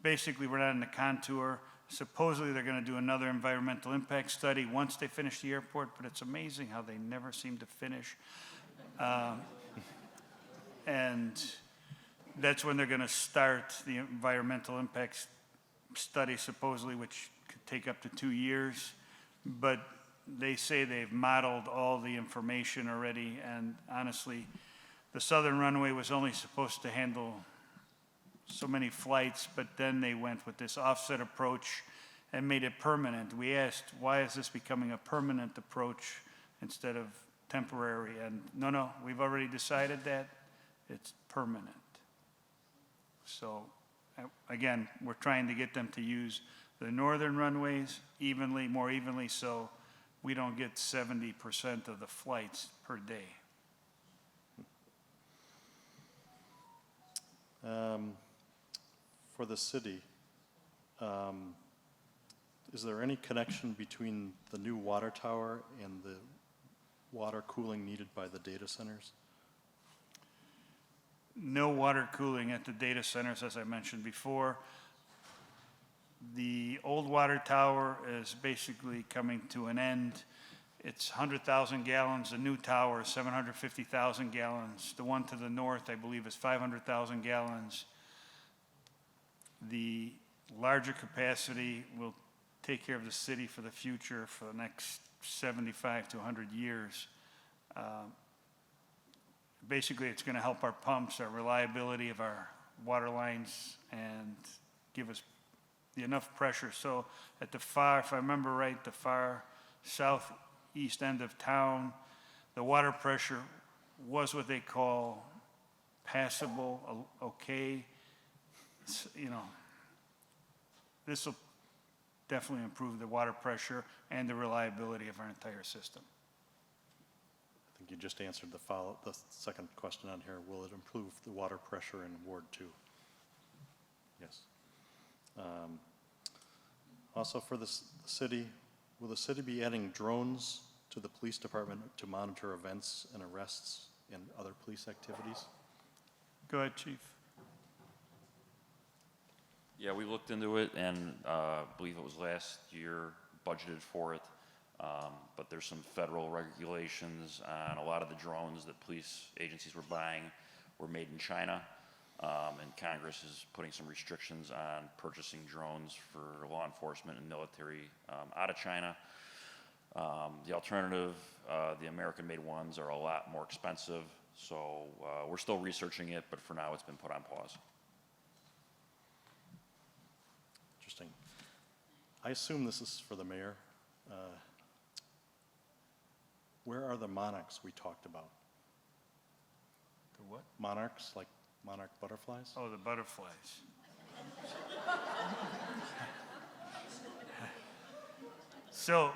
basically we're not in the contour. Supposedly they're going to do another environmental impact study once they finish the airport, but it's amazing how they never seem to finish. And that's when they're going to start the environmental impact study, supposedly, which could take up to 2 years. But they say they've modeled all the information already, and honestly, the southern runway was only supposed to handle so many flights, but then they went with this offset approach and made it permanent. We asked, why is this becoming a permanent approach instead of temporary? And no, we've already decided that it's permanent. So again, we're trying to get them to use the northern runways more evenly, so we don't get 70% of the flights per day. For the city, is there any connection between the new water tower and the water cooling needed by the data centers? No water cooling at the data centers, as I mentioned before. The old water tower is basically coming to an end. It's 100,000 gallons. The new tower is 750,000 gallons. The one to the north, I believe, is 500,000 gallons. The larger capacity will take care of the city for the future for the next 75 to 100 years. Basically, it's going to help our pumps, our reliability of our water lines, and give us enough pressure. So at the far, if I remember right, the far southeast end of town, the water pressure was what they call passable, okay. You know, this will definitely improve the water pressure and the reliability of our entire system. I think you just answered the second question on here. Will it improve the water pressure in Ward 2? Yes. Also for the city, will the city be adding drones to the police department to monitor events and arrests and other police activities? Go ahead, Chief. Yeah, we looked into it and I believe it was last year budgeted for it. But there's some federal regulations on a lot of the drones that police agencies were buying were made in China. And Congress is putting some restrictions on purchasing drones for law enforcement and military out of China. The alternative, the American-made ones are a lot more expensive. So we're still researching it, but for now it's been put on pause. Interesting. I assume this is for the mayor. Where are the monarchs we talked about? The what? Monarchs, like monarch butterflies? Oh, the butterflies. So,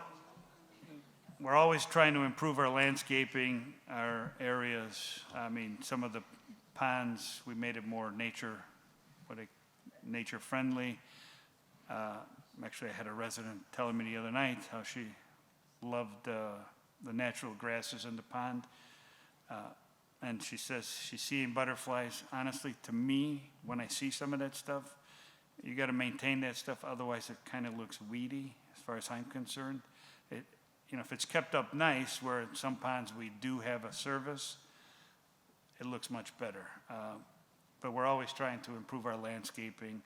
we're always trying to improve our landscaping, our areas. I mean, some of the ponds, we made it more nature friendly. Actually, I had a resident telling me the other night how she loved the natural grasses in the pond. And she says she's seeing butterflies. Honestly, to me, when I see some of that stuff, you got to maintain that stuff. Otherwise, it kind of looks weedy as far as I'm concerned. If it's kept up nice, where at some ponds we do have a service, it looks much better. But we're always trying to improve our landscaping,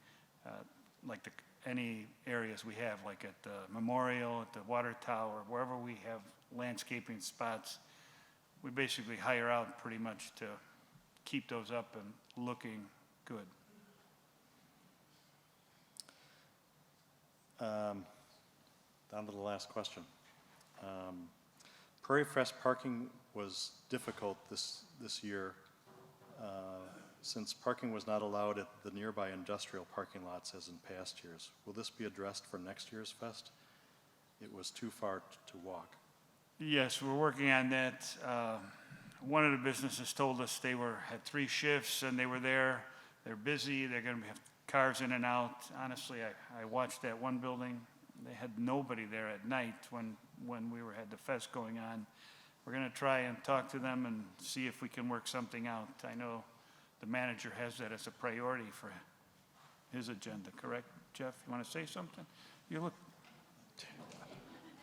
like any areas we have, like at the Memorial, at the Water Tower, wherever we have landscaping spots, we basically hire out pretty much to keep those up and looking good. Down to the last question. Prairie Fest parking was difficult this year since parking was not allowed at the nearby industrial parking lots as in past years. Will this be addressed for next year's fest? It was too far to walk. Yes, we're working on that. One of the businesses told us they had 3 shifts and they were there. They're busy. They're going to have cars in and out. Honestly, I watched that one building. They had nobody there at night when we had the fest going on. We're going to try and talk to them and see if we can work something out. I know the manager has that as a priority for his agenda, correct, Jeff? You want to say something?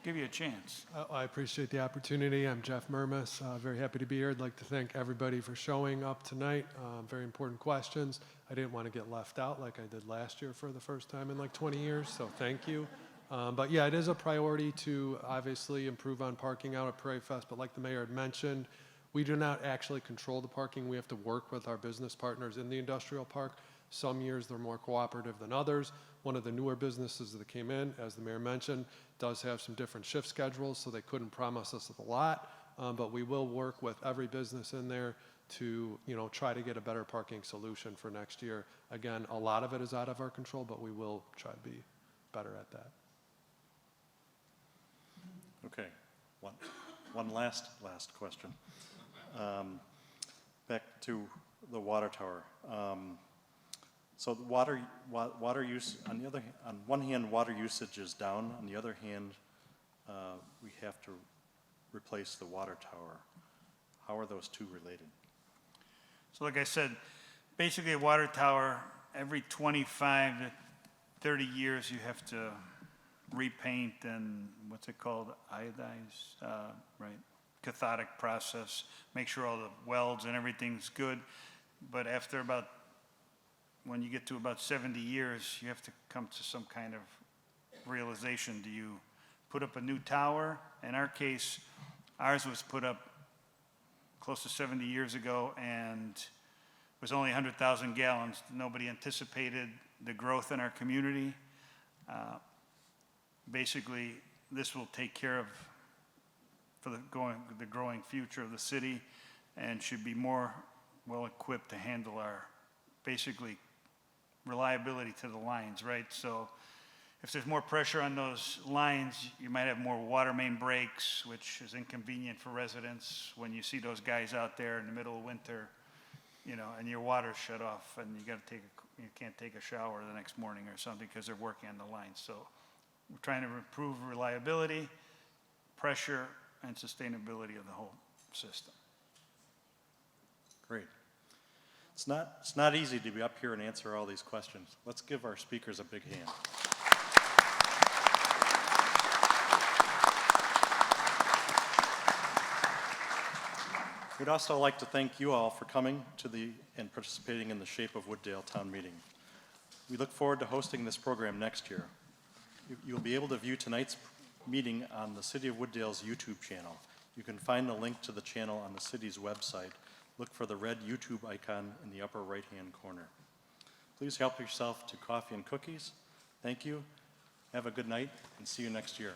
Give you a chance. I appreciate the opportunity. I'm Jeff Murmas. Very happy to be here. I'd like to thank everybody for showing up tonight. Very important questions. I didn't want to get left out like I did last year for the first time in like 20 years, so thank you. But yeah, it is a priority to obviously improve on parking out at Prairie Fest, but like the mayor had mentioned, we do not actually control the parking. We have to work with our business partners in the industrial park. Some years they're more cooperative than others. One of the newer businesses that came in, as the mayor mentioned, does have some different shift schedules, so they couldn't promise us a lot. But we will work with every business in there to try to get a better parking solution for next year. Again, a lot of it is out of our control, but we will try to be better at that. Okay, one last question. Back to the water tower. So the water use, on one hand, water usage is down. On the other hand, we have to replace the water tower. How are those two related? So like I said, basically a water tower, every 25 to 30 years you have to repaint and what's it called, iodize, right? Cathodic process, make sure all the welds and everything's good. But after when you get to about 70 years, you have to come to some kind of realization. Do you put up a new tower? In our case, ours was put up close to 70 years ago and was only 100,000 gallons. Nobody anticipated the growth in our community. Basically, this will take care of the growing future of the city and should be more well equipped to handle our basically reliability to the lines, right? So if there's more pressure on those lines, you might have more water main breaks, which is inconvenient for residents when you see those guys out there in the middle of winter, you know, and your water's shut off and you can't take a shower the next morning or something because they're working on the lines. So we're trying to improve reliability, pressure, and sustainability of the whole system. Great. It's not easy to be up here and answer all these questions. Let's give our speakers a big hand. We'd also like to thank you all for coming to and participating in the Shape of Wooddale Town Meeting. We look forward to hosting this program next year. You'll be able to view tonight's meeting on the City of Wooddale's YouTube channel. You can find the link to the channel on the city's website. Look for the red YouTube icon in the upper right-hand corner. Please help yourself to coffee and cookies. Thank you. Have a good night, and see you next year.